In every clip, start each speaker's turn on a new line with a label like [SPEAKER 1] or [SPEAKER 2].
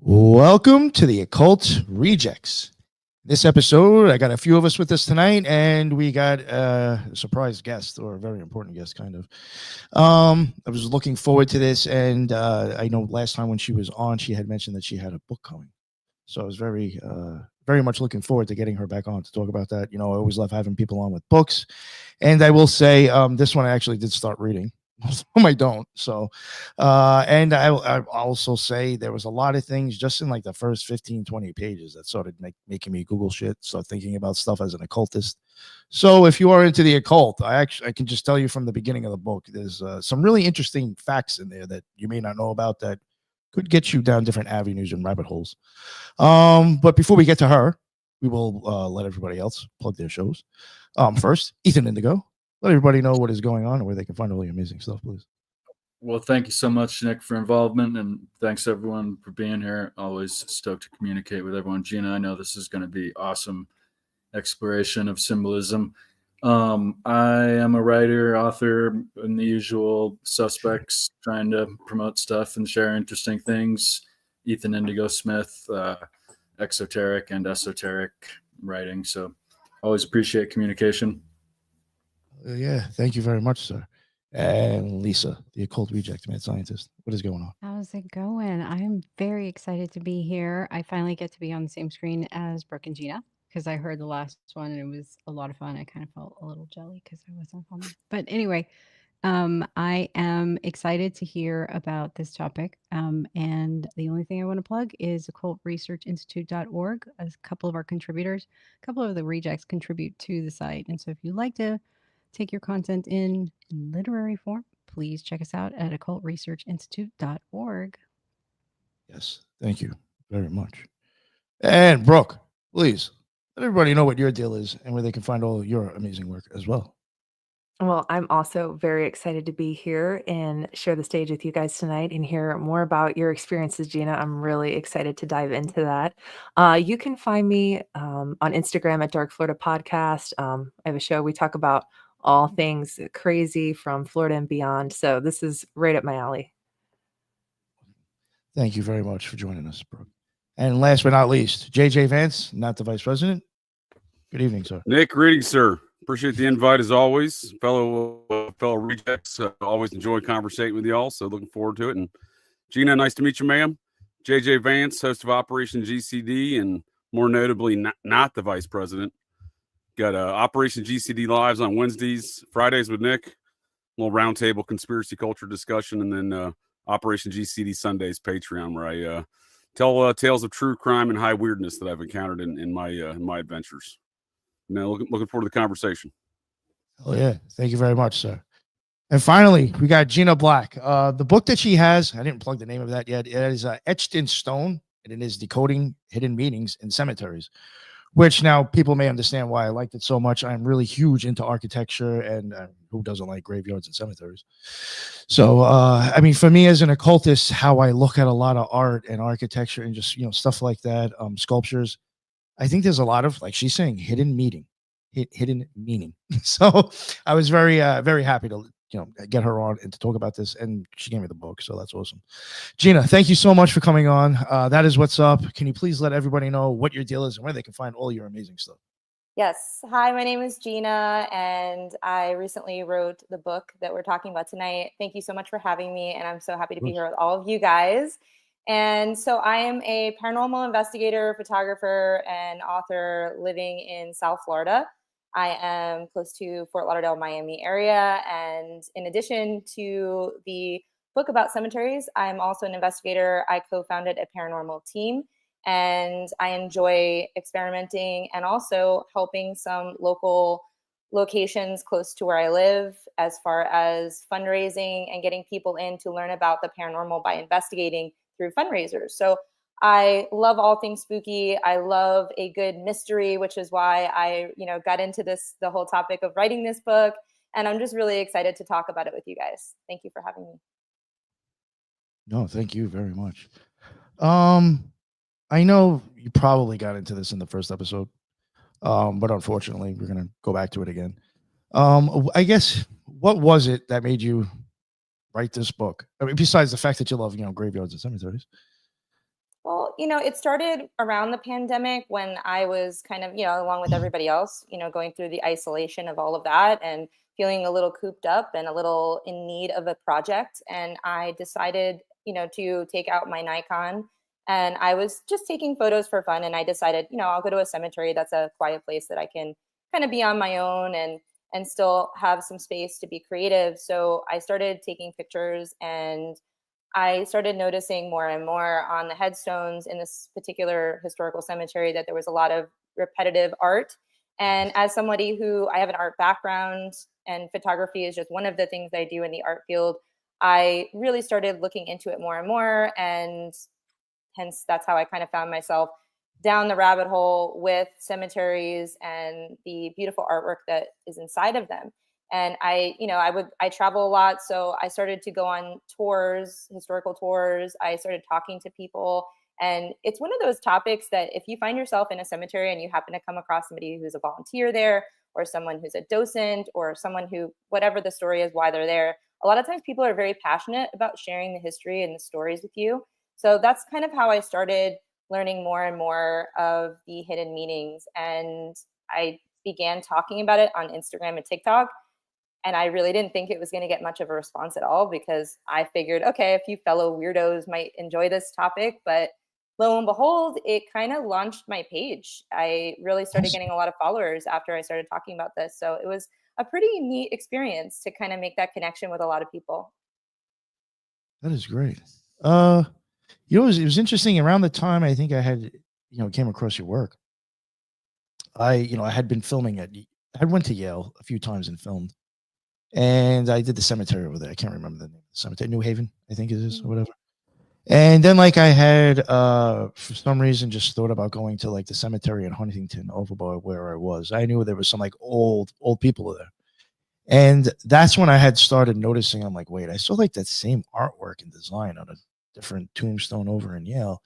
[SPEAKER 1] Welcome to the Occult Rejects. This episode, I got a few of us with us tonight, and we got a surprise guest, or a very important guest, kind of. I was looking forward to this, and I know last time when she was on, she had mentioned that she had a book coming. So I was very much looking forward to getting her back on to talk about that. You know, I always love having people on with books. And I will say, this one I actually did start reading. Most of them I don't. So, and I also say there was a lot of things just in like the first 15, 20 pages that started making me Google shit, start thinking about stuff as an occultist. So if you are into the occult, I can just tell you from the beginning of the book, there's some really interesting facts in there that you may not know about that could get you down different avenues and rabbit holes. But before we get to her, we will let everybody else plug their shows. First, Ethan Indigo. Let everybody know what is going on and where they can find all the amazing stuff, please.
[SPEAKER 2] Well, thank you so much, Nick, for involvement, and thanks everyone for being here. Always stoked to communicate with everyone. Gina, I know this is going to be awesome exploration of symbolism. I am a writer, author, and the usual suspects, trying to promote stuff and share interesting things. Ethan Indigo Smith, exoteric and esoteric writing. So always appreciate communication.
[SPEAKER 1] Yeah, thank you very much, sir. And Lisa, the occult reject mad scientist. What is going on?
[SPEAKER 3] How's it going? I'm very excited to be here. I finally get to be on the same screen as Brooke and Gina because I heard the last one and it was a lot of fun. I kind of felt a little jelly because I wasn't on there. But anyway, I am excited to hear about this topic. And the only thing I want to plug is occultresearchinstitute.org. A couple of our contributors, a couple of the rejects contribute to the site. And so if you'd like to take your content in literary form, please check us out at occultresearchinstitute.org.
[SPEAKER 1] Yes, thank you very much. And Brooke, please let everybody know what your deal is and where they can find all your amazing work as well.
[SPEAKER 4] Well, I'm also very excited to be here and share the stage with you guys tonight and hear more about your experiences, Gina. I'm really excited to dive into that. You can find me on Instagram at Dark Florida Podcast. I have a show. We talk about all things crazy from Florida and beyond. So this is right up my alley.
[SPEAKER 1] Thank you very much for joining us, Brooke. And last but not least, JJ Vance, not the vice president. Good evening, sir.
[SPEAKER 5] Nick, greetings, sir. Appreciate the invite as always. Fellow rejects, always enjoy conversating with y'all. So looking forward to it. And Gina, nice to meet you, ma'am. JJ Vance, host of Operation GCD, and more notably, not the vice president. Got Operation GCD Lives on Wednesdays, Fridays with Nick, a little roundtable conspiracy culture discussion, and then Operation GCD Sundays Patreon, where I tell tales of true crime and high weirdness that I've encountered in my adventures. Now, looking forward to the conversation.
[SPEAKER 1] Oh, yeah. Thank you very much, sir. And finally, we got Gina Black. The book that she has, I didn't plug the name of that yet. It is Etched in Stone, and it is Decoding Hidden Meanings in Cemeteries, which now people may understand why I liked it so much. I'm really huge into architecture, and who doesn't like graveyards and cemeteries? So, I mean, for me as an occultist, how I look at a lot of art and architecture and just, stuff like that, sculptures, I think there's a lot of, like she's saying, hidden meaning. So I was very, very happy to, get her on and to talk about this. And she gave me the book. So that's awesome. Gina, thank you so much for coming on. That is what's up. Can you please let everybody know what your deal is and where they can find all your amazing stuff?
[SPEAKER 6] Yes. Hi, my name is Gina, and I recently wrote the book that we're talking about tonight. Thank you so much for having me. And I'm so happy to be here with all of you guys. And so I am a paranormal investigator, photographer, and author living in South Florida. I am close to Fort Lauderdale, Miami area. And in addition to the book about cemeteries, I'm also an investigator. I co-founded a paranormal team, and I enjoy experimenting and also helping some local locations close to where I live as far as fundraising and getting people in to learn about the paranormal by investigating through fundraisers. So I love all things spooky. I love a good mystery, which is why I, got into the whole topic of writing this book. And I'm just really excited to talk about it with you guys. Thank you for having me.
[SPEAKER 1] No, thank you very much. I know you probably got into this in the first episode, but unfortunately, we're going to go back to it again. I guess, what was it that made you write this book? I mean, besides the fact that you love, graveyards and cemeteries.
[SPEAKER 6] Well, it started around the pandemic when I was kind of, along with everybody else, going through the isolation of all of that and feeling a little cooped up and a little in need of a project. And I decided, to take out my Nikon, and I was just taking photos for fun. And I decided, I'll go to a cemetery. That's a quiet place that I can kind of be on my own and still have some space to be creative. So I started taking pictures, and I started noticing more and more on the headstones in this particular historical cemetery that there was a lot of repetitive art. And as somebody who I have an art background, and photography is just one of the things I do in the art field, I really started looking into it more and more. And hence, that's how I kind of found myself down the rabbit hole with cemeteries and the beautiful artwork that is inside of them. And I travel a lot, so I started to go on tours, historical tours. I started talking to people, and it's one of those topics that if you find yourself in a cemetery and you happen to come across somebody who's a volunteer there, or someone who's a docent, or someone who, whatever the story is, why they're there, a lot of times people are very passionate about sharing the history and the stories with you. So that's kind of how I started learning more and more of the hidden meanings. And I began talking about it on Instagram and TikTok. And I really didn't think it was going to get much of a response at all, because I figured, okay, a few fellow weirdos might enjoy this topic. But lo and behold, it kind of launched my page. I really started getting a lot of followers after I started talking about this. So it was a pretty neat experience to kind of make that connection with a lot of people.
[SPEAKER 1] That is great. It was interesting around the time I think I had, came across your work. I had been filming I went to Yale a few times and filmed, and I did the cemetery over there. I can't remember the name of the cemetery, New Haven, I think it is, or whatever. And then I had, for some reason, just thought about going to the cemetery in Huntington over by where I was. I knew there was some old people there. And that's when I had started noticing, I'm like, wait, I saw that same artwork and design on a different tombstone over in Yale.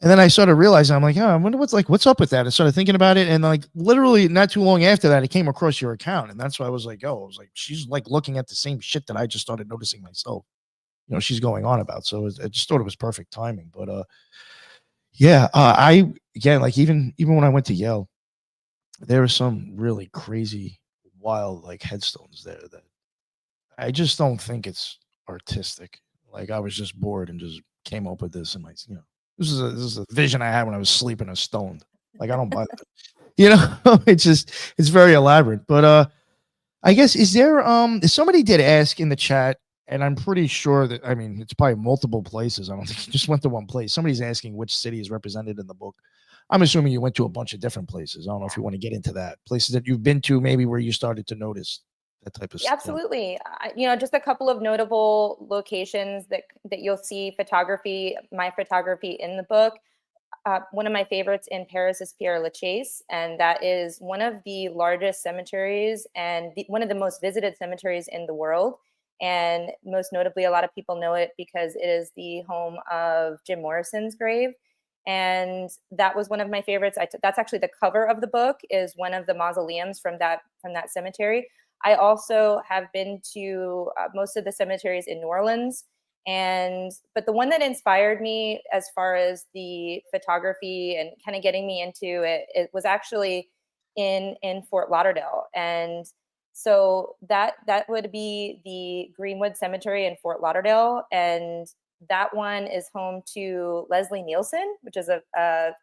[SPEAKER 1] And then I started realizing, I'm like, oh, I wonder what's up with that. I started thinking about it. And literally not too long after that, I came across your account. And that's why I was like, oh, she's looking at the same shit that I just started noticing myself. She's going on about. So I just thought it was perfect timing. But I again, even when I went to Yale, there were some really crazy, wild headstones there that I just don't think it's artistic. I was just bored and just came up with this, and this is a vision I had when I was sleeping, and stoned. I don't buy that. It's very elaborate. But I guess if somebody did ask in the chat, and I'm pretty sure that it's probably multiple places. I don't think you just went to one place. Somebody's asking which city is represented in the book. I'm assuming you went to a bunch of different places. I don't know if you want to get into that. Places that you've been to, maybe where you started to notice that type of stuff.
[SPEAKER 6] Absolutely. Just a couple of notable locations that you'll see my photography in the book. One of my favorites in Paris is Père Lachaise, and that is one of the largest cemeteries and one of the most visited cemeteries in the world. And most notably, a lot of people know it because it is the home of Jim Morrison's grave. And that was one of my favorites. That's actually the cover of the book, is one of the mausoleums from that cemetery. I also have been to most of the cemeteries in New Orleans. But the one that inspired me as far as the photography and kind of getting me into it was actually in Fort Lauderdale. And so that would be the Greenwood Cemetery in Fort Lauderdale. And that one is home to Leslie Nielsen, which is a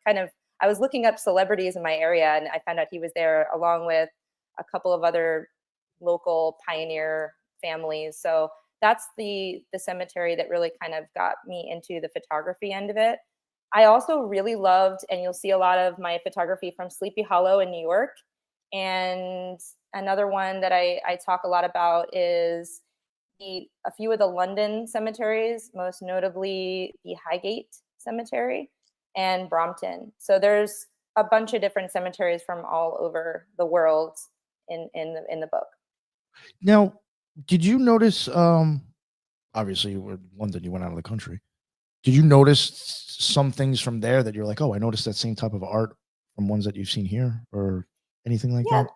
[SPEAKER 6] kind of, I was looking up celebrities in my area, and I found out he was there along with a couple of other local pioneer families. So that's the cemetery that really kind of got me into the photography end of it. I also really loved, and you'll see a lot of my photography from Sleepy Hollow in New York. And another one that I talk a lot about is a few of the London cemeteries, most notably the Highgate Cemetery and Brompton. So there's a bunch of different cemeteries from all over the world in the book.
[SPEAKER 1] Now, did you notice? Obviously, you were in London. You went out of the country. Did you notice some things from there that you're like, oh, I noticed that same type of art from ones that you've seen here, or anything like that?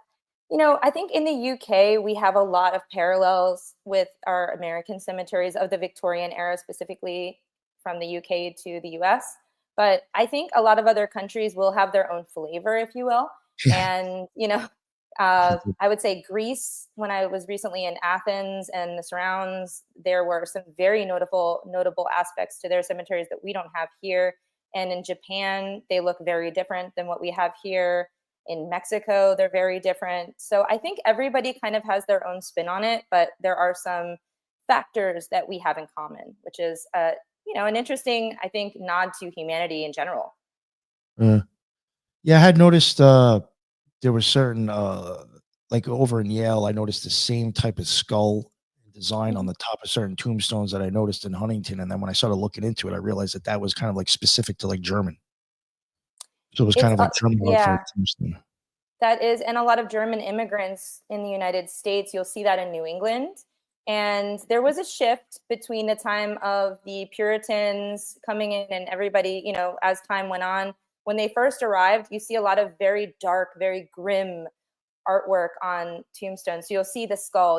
[SPEAKER 6] I think in the UK, we have a lot of parallels with our American cemeteries of the Victorian era, specifically from the UK to the US. but I think a lot of other countries will have their own flavor, if you will. And, I would say Greece, when I was recently in Athens and the surrounds, there were some very notable aspects to their cemeteries that we don't have here. And in Japan, they look very different than what we have here. In Mexico, they're very different. So I think everybody kind of has their own spin on it, but there are some factors that we have in common, which is, an interesting, I think, nod to humanity in general.
[SPEAKER 1] Yeah, I had noticed there were certain like over in Yale, I noticed the same type of skull design on the top of certain tombstones that I noticed in Huntington. And then when I started looking into it, I realized that that was kind of like specific to like German. So it was kind of like German art for a tombstone.
[SPEAKER 6] That is, and a lot of German immigrants in the United States, you'll see that in New England. And there was a shift between the time of the Puritans coming in and everybody, as time went on. When they first arrived, you see a lot of very dark, very grim artwork on tombstones. So you'll see the skull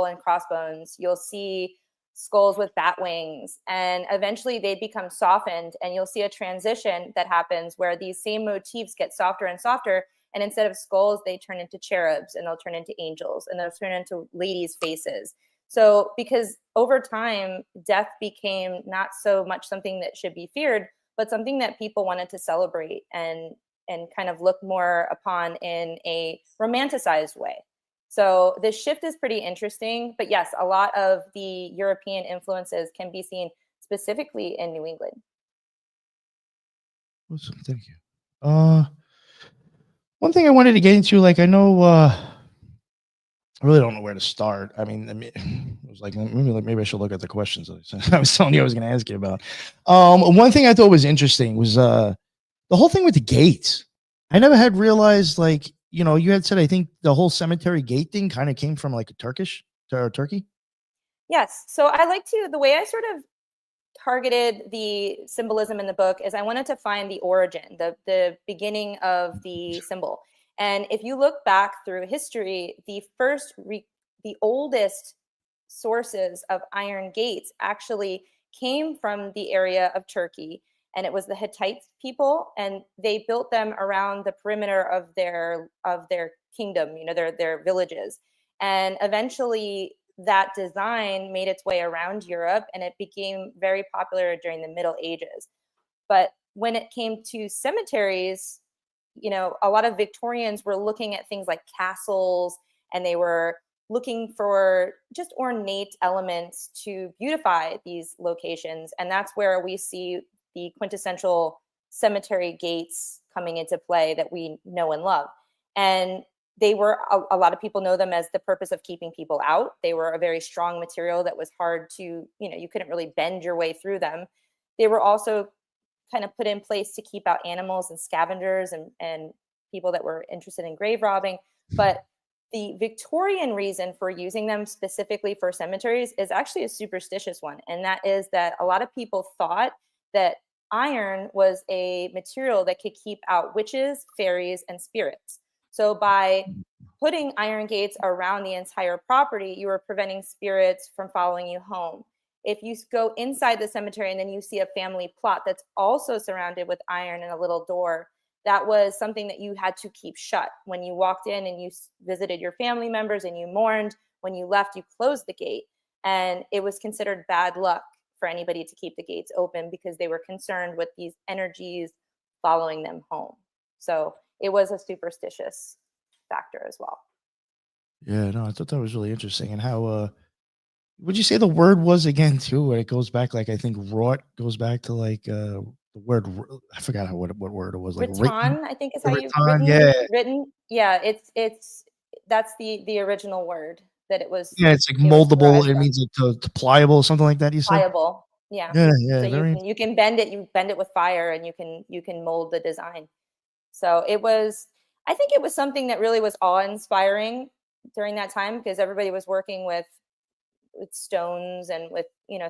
[SPEAKER 6] and crossbones, you'll see skulls with bat wings, and eventually they become softened, and you'll see a transition that happens where these same motifs get softer and softer, and instead of skulls, they turn into cherubs, and they'll turn into angels, and they'll turn into ladies' faces. So because over time, death became not so much something that should be feared, but something that people wanted to celebrate and kind of look more upon in a romanticized way. So this shift is pretty interesting. But yes, a lot of the European influences can be seen specifically in New England.
[SPEAKER 1] Awesome, thank you. One thing I wanted to get into, like, I know, I really don't know where to start. I mean, it was like maybe I should look at the questions that I was telling you I was going to ask you about. One thing I thought was interesting was the whole thing with the gates. I never had realized, like, you had said, I think the whole cemetery gate thing kind of came from like a Turkey.
[SPEAKER 6] Yes. So the way I sort of targeted the symbolism in the book is I wanted to find the origin, the beginning of the symbol. And if you look back through history, the oldest sources of iron gates actually came from the area of Turkey, and it was the Hittite people, and they built them around the perimeter of their kingdom, their villages. And eventually that design made its way around Europe, and it became very popular during the Middle Ages. But when it came to cemeteries, a lot of Victorians were looking at things like castles, and they were looking for just ornate elements to beautify these locations. And that's where we see the quintessential cemetery gates coming into play that we know and love. And they were, a lot of people know them as the purpose of keeping people out. They were a very strong material that was hard to, you couldn't really bend your way through them. They were also kind of put in place to keep out animals and scavengers and people that were interested in grave robbing. But the Victorian reason for using them specifically for cemeteries is actually a superstitious one. And that is that a lot of people thought that iron was a material that could keep out witches, fairies, and spirits. So by putting iron gates around the entire property, you were preventing spirits from following you home. If you go inside the cemetery and then you see a family plot that's also surrounded with iron and a little door, that was something that you had to keep shut. When you walked in and you visited your family members and you mourned, when you left, you closed the gate. And it was considered bad luck for anybody to keep the gates open because they were concerned with these energies following them home. So it was a superstitious factor as well.
[SPEAKER 1] Yeah, no, I thought that was really interesting. And how, would you say the word was again too, where it goes back, like, I think wrought goes back to like the word, I forgot what word it was, like
[SPEAKER 6] Rattan, I think is how you've written. Yeah, it's that's the original word that it was.
[SPEAKER 1] Yeah, it's like
[SPEAKER 6] it was
[SPEAKER 1] moldable.
[SPEAKER 6] derived
[SPEAKER 1] It
[SPEAKER 6] from.
[SPEAKER 1] means like to pliable, something like that. You said
[SPEAKER 6] Pliable. Yeah.
[SPEAKER 1] Yeah,
[SPEAKER 6] So
[SPEAKER 1] very.
[SPEAKER 6] you can bend it. You bend it with fire, and you can mold the design. So it was. I think it was something that really was awe-inspiring during that time because everybody was working with stones and with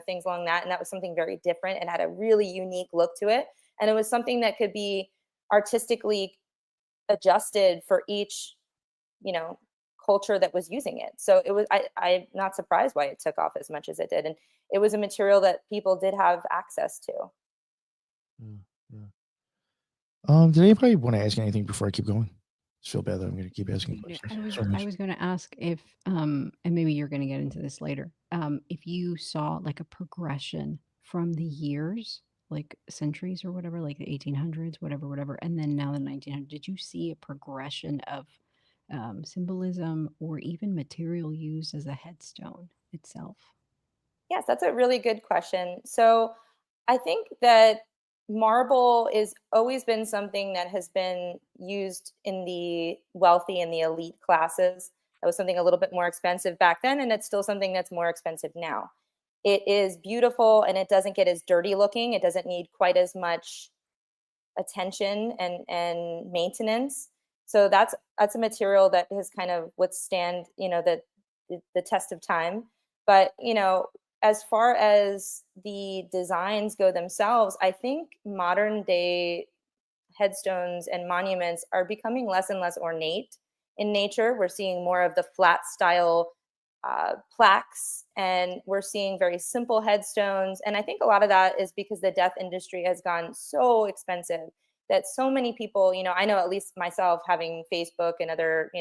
[SPEAKER 6] things along that, and that was something very different and had a really unique look to it. And it was something that could be artistically adjusted for each culture that was using it. So it was I'm not surprised why it took off as much as it did, and it was a material that people did have access to.
[SPEAKER 1] Did anybody want to ask anything before I keep going? I feel bad that I'm going to keep asking questions so
[SPEAKER 3] I
[SPEAKER 1] much.
[SPEAKER 3] was going to ask if, and maybe you're going to get into this later, if you saw like a progression from the years, like centuries or whatever, like the 1800s, whatever, and then now the 1900s, did you see a progression of symbolism or even material used as a headstone itself?
[SPEAKER 6] Yes, that's a really good question. So I think that marble is always been something that has been used in the wealthy and the elite classes. That was something a little bit more expensive back then, and it's still something that's more expensive now. It is beautiful and it doesn't get as dirty looking. It doesn't need quite as much attention and maintenance. So that's a material that has kind of withstand, the test of time. But, as far as the designs go themselves, I think modern day headstones and monuments are becoming less and less ornate in nature. We're seeing more of the flat style plaques, and we're seeing very simple headstones. And I think a lot of that is because the death industry has gone so expensive that so many people, I know at least myself having Facebook and other,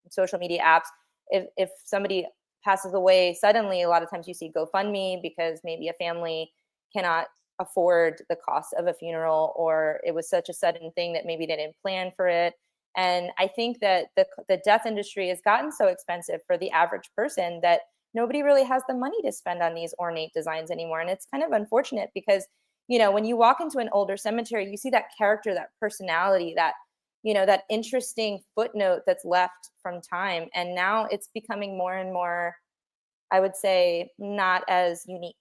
[SPEAKER 6] social media apps, if somebody passes away suddenly, a lot of times you see GoFundMe because maybe a family cannot afford the cost of a funeral, or it was such a sudden thing that maybe they didn't plan for it. And I think that the death industry has gotten so expensive for the average person that nobody really has the money to spend on these ornate designs anymore. And it's kind of unfortunate because, when you walk into an older cemetery, you see that character, that personality, that interesting footnote that's left from time. And now it's becoming more and more, I would say, not as unique.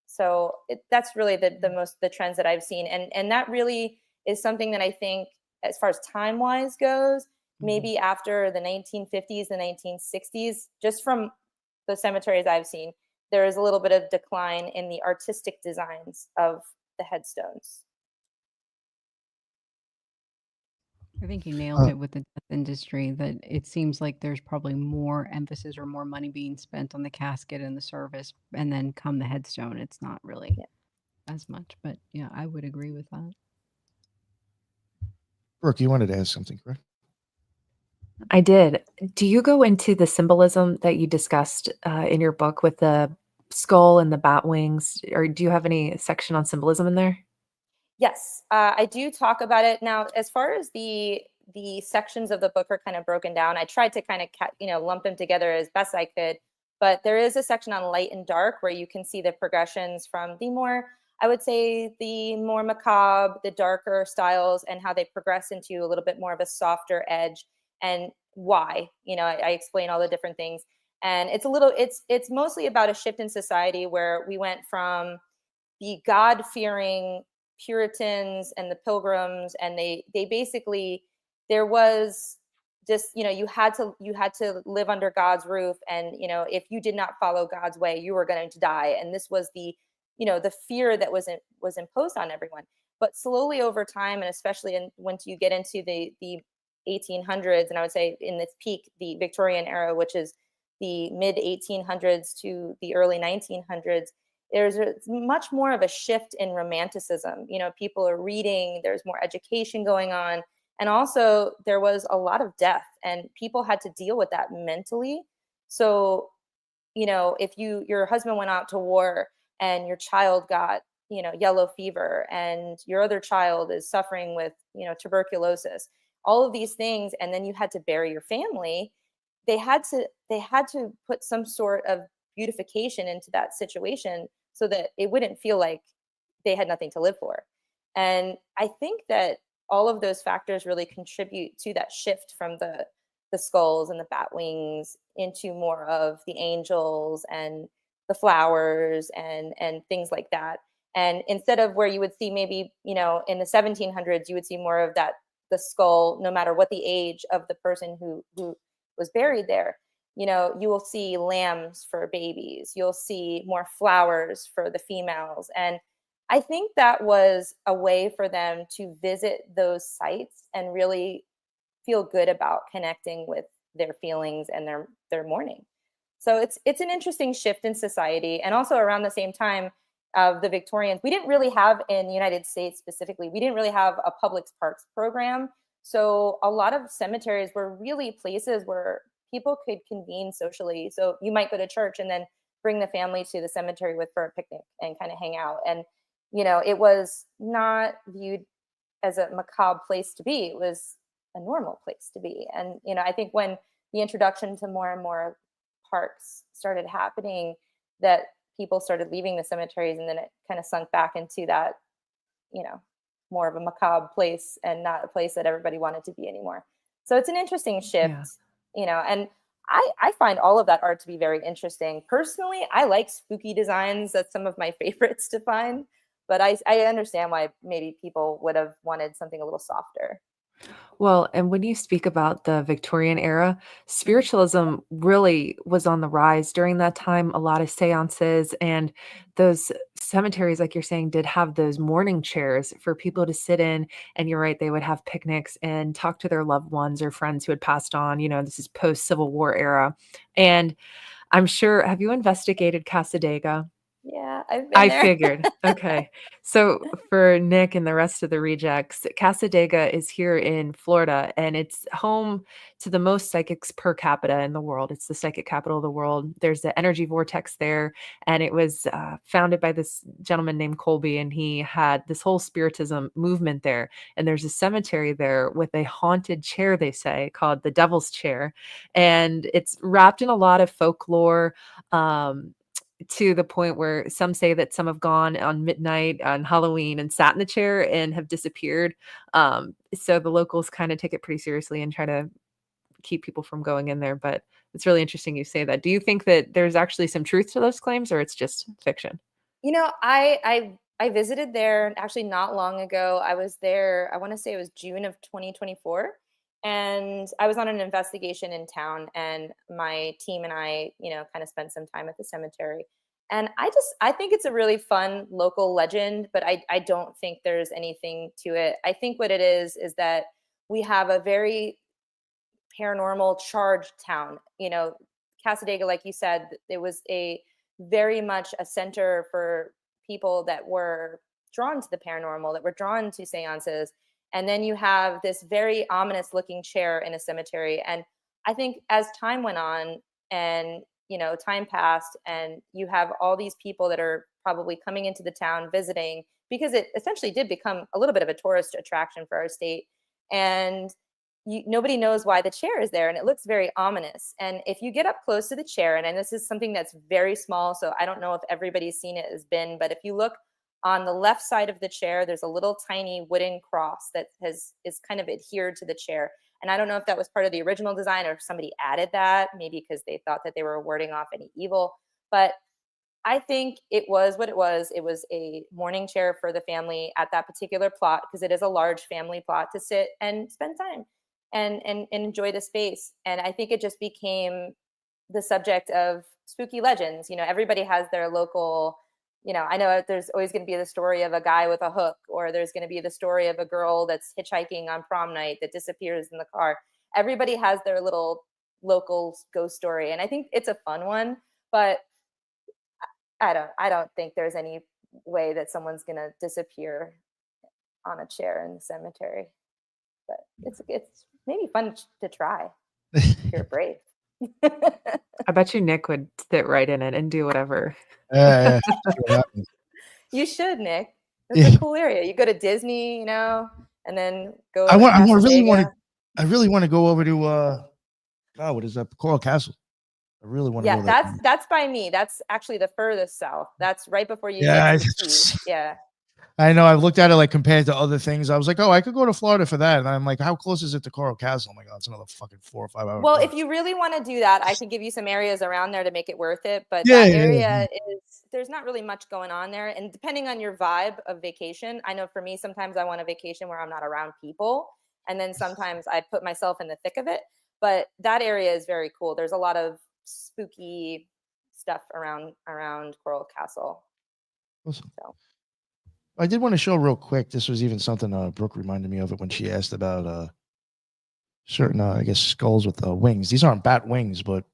[SPEAKER 6] So that's really the trends that I've seen. And that really is something that I think, as far as time wise goes, maybe after the 1950s, the 1960s, just from the cemeteries I've seen, there is a little bit of decline in the artistic designs of the headstones.
[SPEAKER 3] I think you nailed it with the death industry, that it seems like there's probably more emphasis or more money being spent on the casket and the service, and then come the headstone, it's not really as much. But yeah, I would agree with that.
[SPEAKER 1] Brooke, you wanted to ask something, correct?
[SPEAKER 4] I did. Do you go into the symbolism that you discussed in your book with the skull and the bat wings, or do you have any section on symbolism in there?
[SPEAKER 6] Yes, I do talk about it. Now, as far as the sections of the book are kind of broken down, I tried to kind of lump them together as best I could. But there is a section on light and dark where you can see the progressions from the more, I would say, the more macabre, the darker styles, and how they progress into a little bit more of a softer edge, and why. I explain all the different things, and it's mostly about a shift in society where we went from the God-fearing Puritans and the Pilgrims, and they basically, there was just, you had to live under God's roof, and if you did not follow God's way, you were going to die. And this was the fear that was imposed on everyone. But slowly over time, and especially once you get into the 1800s, and I would say in this peak, the Victorian era, which is the mid 1800s to the early 1900s, there's much more of a shift in romanticism. People are reading, there's more education going on. And also there was a lot of death, and people had to deal with that mentally. So, if your husband went out to war and your child got, yellow fever, and your other child is suffering with, tuberculosis, all of these things, and then you had to bury your family, they had to put some sort of beautification into that situation so that it wouldn't feel like they had nothing to live for. And I think that all of those factors really contribute to that shift from the skulls and the bat wings into more of the angels and the flowers and things like that. And instead of where you would see maybe, in the 1700s, you would see more of that, the skull, no matter what the age of the person who was buried there. You will see lambs for babies. You'll see more flowers for the females. And I think that was a way for them to visit those sites and really feel good about connecting with their feelings and their mourning. So it's an interesting shift in society. And also around the same time, of the Victorians. We didn't really have, in the United States specifically, we didn't really have a public parks program. So a lot of cemeteries were really places where people could convene socially. So you might go to church and then bring the family to the cemetery for a picnic and kind of hang out. And, it was not viewed as a macabre place to be. It was a normal place to be. And, I think when the introduction to more and more parks started happening, that people started leaving the cemeteries, and then it kind of sunk back into that, more of a macabre place and not a place that everybody wanted to be anymore. So it's an interesting shift, and I find all of that art to be very interesting. Personally, I like spooky designs. That's some of my favorites to find, but I understand why maybe people would have wanted something a little softer.
[SPEAKER 4] Well, and when you speak about the Victorian era, spiritualism really was on the rise during that time. A lot of seances and those cemeteries, like you're saying, did have those morning chairs for people to sit in. And you're right, they would have picnics and talk to their loved ones or friends who had passed on. This is post Civil War era. And I'm sure, have you investigated Casadega?
[SPEAKER 6] Yeah, I've been
[SPEAKER 4] I
[SPEAKER 6] there.
[SPEAKER 4] figured. Okay. So for Nick and the rest of the rejects, Casadega is here in Florida, and it's home to the most psychics per capita in the world. It's the psychic capital of the world. There's the energy vortex there, and it was founded by this gentleman named Colby, and he had this whole spiritism movement there. And there's a cemetery there with a haunted chair, they say, called the Devil's Chair, and it's wrapped in a lot of folklore. To the point where some say that some have gone on midnight on Halloween and sat in the chair and have disappeared. So the locals kind of take it pretty seriously and try to keep people from going in there. But it's really interesting you say that. Do you think that there's actually some truth to those claims, or it's just fiction?
[SPEAKER 6] I visited there actually not long ago. I was there, I want to say it was June of 2024. And I was on an investigation in town, and my team and I, kind of spent some time at the cemetery. And I think it's a really fun local legend, but I don't think there's anything to it. I think what it is that we have a very paranormal charged town. Casadega, like you said, it was very much a center for people that were drawn to the paranormal, that were drawn to seances. And then you have this very ominous looking chair in a cemetery. And I think as time went on and, time passed, and you have all these people that are probably coming into the town visiting, because it essentially did become a little bit of a tourist attraction for our state. And nobody knows why the chair is there, and it looks very ominous. And if you get up close to the chair, and this is something that's very small, so I don't know if everybody's seen it as been, but if you look on the left side of the chair, there's a little tiny wooden cross that is kind of adhered to the chair. And I don't know if that was part of the original design or if somebody added that, maybe because they thought that they were warding off any evil. But I think it was what it was. It was a mourning chair for the family at that particular plot, because it is a large family plot to sit and spend time and enjoy the space. And I think it just became the subject of spooky legends. Everybody has their local, I know there's always going to be the story of a guy with a hook, or there's going to be the story of a girl that's hitchhiking on prom night that disappears in the car. Everybody has their little local ghost story. And I think it's a fun one, but I don't think there's any way that someone's going to disappear on a chair in the cemetery. But it's maybe fun to try if you're brave.
[SPEAKER 4] I bet you Nick would sit right in it and do whatever.
[SPEAKER 1] Yeah.
[SPEAKER 6] You should, Nick. It's a cool area. You go to Disney, and then go.
[SPEAKER 1] I really want to go over to what is that? Coral Castle. I really want to go there.
[SPEAKER 6] That's by me. That's actually the furthest south. That's right before you
[SPEAKER 1] get
[SPEAKER 6] to the sea. Yeah.
[SPEAKER 1] I know. I've looked at it like compared to other things. I was like, oh, I could go to Florida for that. And I'm like, how close is it to Coral Castle? Oh my God, it's another fucking 4 or 5 hours.
[SPEAKER 6] Well, if you really want to do that, I can give you some areas around there to make it worth it. But that area there's not really much going on there. And depending on your vibe of vacation, I know for me, sometimes I want a vacation where I'm not around people. And then sometimes I put myself in the thick of it. But that area is very cool. There's a lot of spooky stuff around Coral Castle.
[SPEAKER 1] Awesome. So. I did want to show real quick. This was even something Brooke reminded me of it when she asked about certain, I guess, skulls with wings. These aren't bat wings, but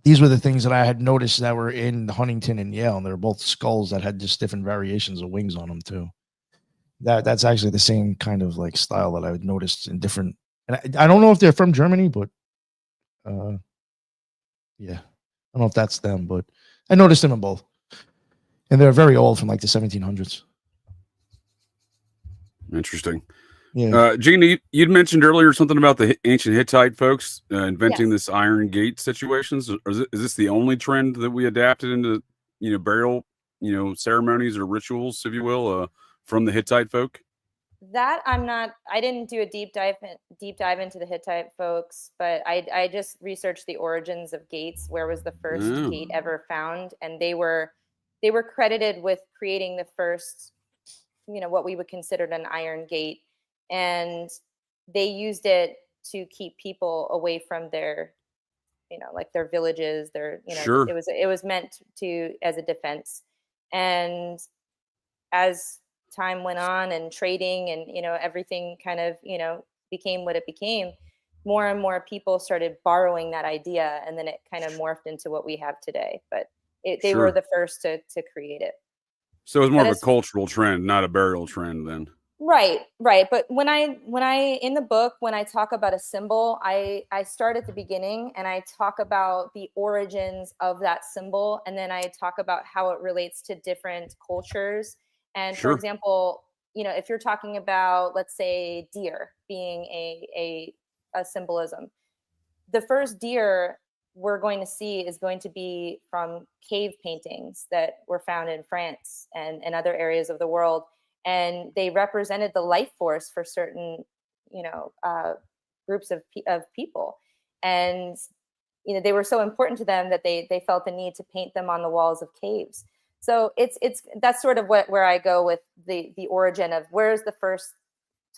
[SPEAKER 1] these were the things that I had noticed that were in Huntington and Yale, and they're both skulls that had just different variations of wings on them too. That's actually the same kind of like style that I had noticed in different. And I don't know if they're from Germany, but yeah, I don't know if that's them, but I noticed them in both, and they're very old, from like the 1700s.
[SPEAKER 5] Interesting.
[SPEAKER 1] Yeah.
[SPEAKER 5] Gina, you'd mentioned earlier something about the ancient Hittite folks inventing
[SPEAKER 6] Yes.
[SPEAKER 5] this iron gate situations. Is this the only trend that we adapted into, burial, ceremonies or rituals, if you will, from the Hittite folk?
[SPEAKER 6] That I didn't do a deep dive into the Hittite folks, but I just researched the origins of gates. Where was the first gate ever found? And they were credited with creating the first, what we would consider an iron gate. And they used it to keep people away from their, like their villages,
[SPEAKER 5] Sure.
[SPEAKER 6] it was meant to as a defense. And as time went on and trading and everything kind of became what it became, more and more people started borrowing that idea, and then it kind of morphed into what we have today. But they were
[SPEAKER 5] Sure.
[SPEAKER 6] the first to create it.
[SPEAKER 5] So it was more
[SPEAKER 6] But
[SPEAKER 5] of a cultural trend, not a burial trend then.
[SPEAKER 6] Right. But when I in the book, when I talk about a symbol, I start at the beginning and I talk about the origins of that symbol, and then I talk about how it relates to different cultures. And for
[SPEAKER 5] Sure.
[SPEAKER 6] example, if you're talking about, let's say, deer being a symbolism, the first deer we're going to see is going to be from cave paintings that were found in France and other areas of the world. And they represented the life force for certain, groups of people. And, they were so important to them that they felt the need to paint them on the walls of caves. So that's sort of where I go with the origin of where's the first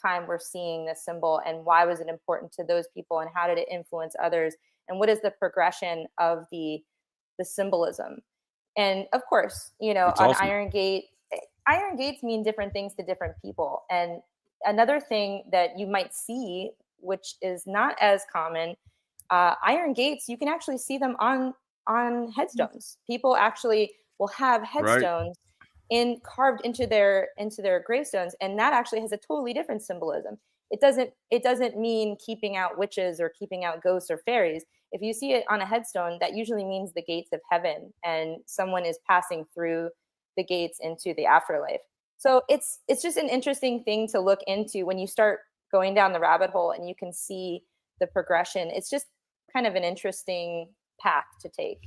[SPEAKER 6] time we're seeing this symbol, and why was it important to those people, and how did it influence others, and what is the progression of the symbolism. And of course,
[SPEAKER 5] That's
[SPEAKER 6] an
[SPEAKER 5] awesome.
[SPEAKER 6] iron gates mean different things to different people. And another thing that you might see, which is not as common, iron gates, you can actually see them on headstones. People actually will have headstones carved into their gravestones, and that actually has a totally different symbolism. It doesn't mean keeping out witches or keeping out ghosts or fairies. If you see it on a headstone, that usually means the gates of heaven, and someone is passing through the gates into the afterlife. So it's just an interesting thing to look into when you start going down the rabbit hole, and you can see the progression. It's just kind of an interesting path to take.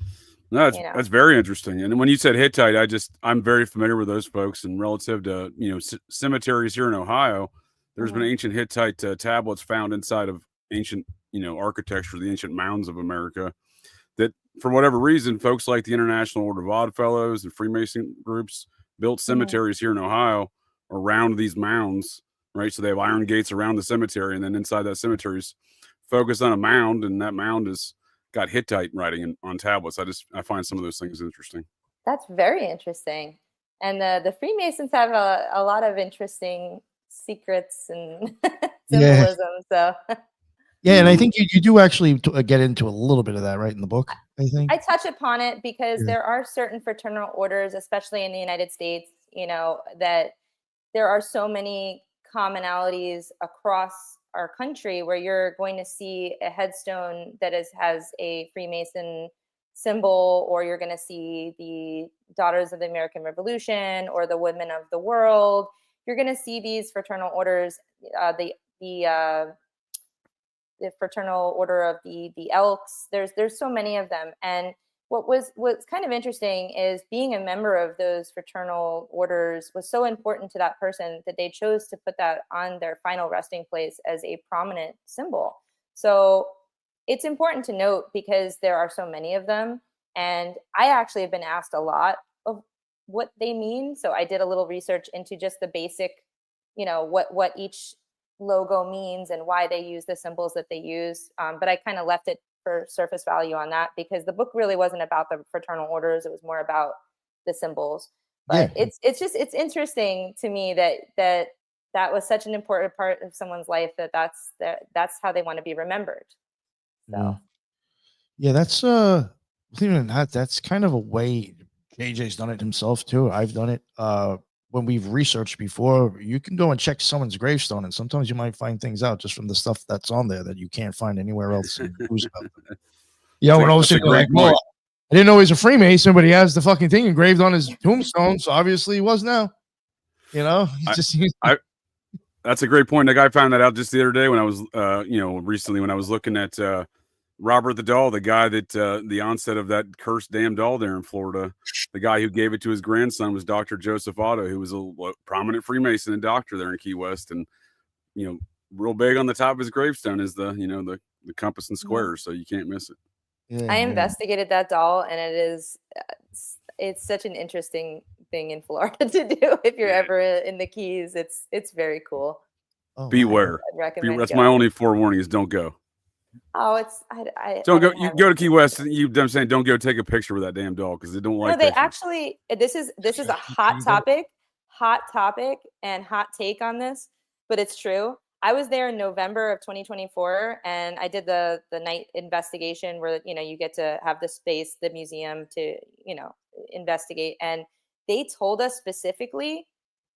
[SPEAKER 5] No, that's very interesting. And when you said Hittite, I'm very familiar with those folks. And relative to cemeteries here in Ohio, there's been ancient Hittite tablets found inside of ancient architecture, the ancient mounds of America. That for whatever reason, folks like the International Order of Odd Fellows and Freemason groups built cemeteries here in Ohio around these mounds, right? So they have iron gates around the cemetery, and then inside that cemetery is focused on a mound, and that mound is got Hittite writing on tablets. I find some of those things interesting.
[SPEAKER 6] That's very interesting. And the Freemasons have a lot of interesting secrets and symbolism. So
[SPEAKER 1] yeah, and I think you do actually get into a little bit of that, right, in the book, I think.
[SPEAKER 6] I touch upon it because there are certain fraternal orders, especially in the United States, that there are so many commonalities across our country where you're going to see a headstone that has a Freemason symbol, or you're going to see the Daughters of the American Revolution or the Women of the World. You're going to see these fraternal orders, the fraternal order of the Elks. There's so many of them. And what's kind of interesting is being a member of those fraternal orders was so important to that person that they chose to put that on their final resting place as a prominent symbol. So it's important to note because there are so many of them. And I actually have been asked a lot of what they mean. So I did a little research into just the basic, what each logo means and why they use the symbols that they use. But I kind of left it for surface value on that because the book really wasn't about the fraternal orders. It was more about the symbols. But it's interesting to me that was such an important part of someone's life that's how they want to be remembered. So
[SPEAKER 1] yeah, that's believe it or not, that's kind of a way. JJ's done it himself too. I've done it. When we've researched before, you can go and check someone's gravestone, and sometimes you might find things out just from the stuff that's on there that you can't find anywhere else in news about them. Yeah, when I was
[SPEAKER 5] That's a
[SPEAKER 1] sitting there
[SPEAKER 5] great
[SPEAKER 1] like, well,
[SPEAKER 5] point.
[SPEAKER 1] I didn't know he's a Freemason, but he has the fucking thing engraved on his tombstone, so obviously he was now. You know, he just
[SPEAKER 5] That's a great point. Like, I found that out just the other day when I was, recently when I was looking at Robert the doll, the guy that the onset of that cursed damn doll there in Florida, the guy who gave it to his grandson was Dr. Joseph Otto, who was a prominent Freemason and doctor there in Key West, and real big on the top of his gravestone is the compass and squares, so you can't miss it.
[SPEAKER 1] Yeah,
[SPEAKER 6] I investigated that doll, and it's such an interesting thing in Florida to do. If you're ever in the Keys, it's very cool.
[SPEAKER 1] Oh,
[SPEAKER 5] beware.
[SPEAKER 6] I'd recommend
[SPEAKER 5] That's
[SPEAKER 6] going.
[SPEAKER 5] my only forewarning is don't go.
[SPEAKER 6] Oh, it's I
[SPEAKER 5] Don't go.
[SPEAKER 6] didn't
[SPEAKER 5] You
[SPEAKER 6] have
[SPEAKER 5] go to
[SPEAKER 6] it.
[SPEAKER 5] Key West. I'm saying don't go take a picture with that damn doll because they don't like.
[SPEAKER 6] No, they
[SPEAKER 5] pictures.
[SPEAKER 6] actually. This is a hot topic, and hot take on this, but it's true. I was there in November of 2024, and I did the night investigation where you get to have the space, the museum to investigate, and they told us specifically,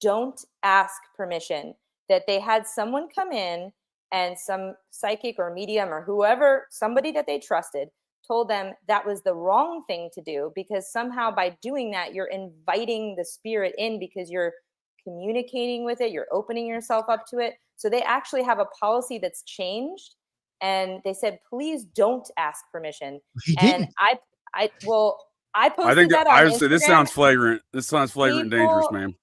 [SPEAKER 6] don't ask permission. That they had someone come in and some psychic or medium or whoever, somebody that they trusted, told them that was the wrong thing to do because somehow by doing that, you're inviting the spirit in because you're communicating with it, you're opening yourself up to it. So they actually have a policy that's changed, and they said, please don't ask permission.
[SPEAKER 1] He
[SPEAKER 6] And
[SPEAKER 1] didn't.
[SPEAKER 6] I posted
[SPEAKER 5] I think
[SPEAKER 6] that on
[SPEAKER 5] I would say this
[SPEAKER 6] Instagram.
[SPEAKER 5] sounds flagrant. This sounds flagrant and dangerous, ma'am.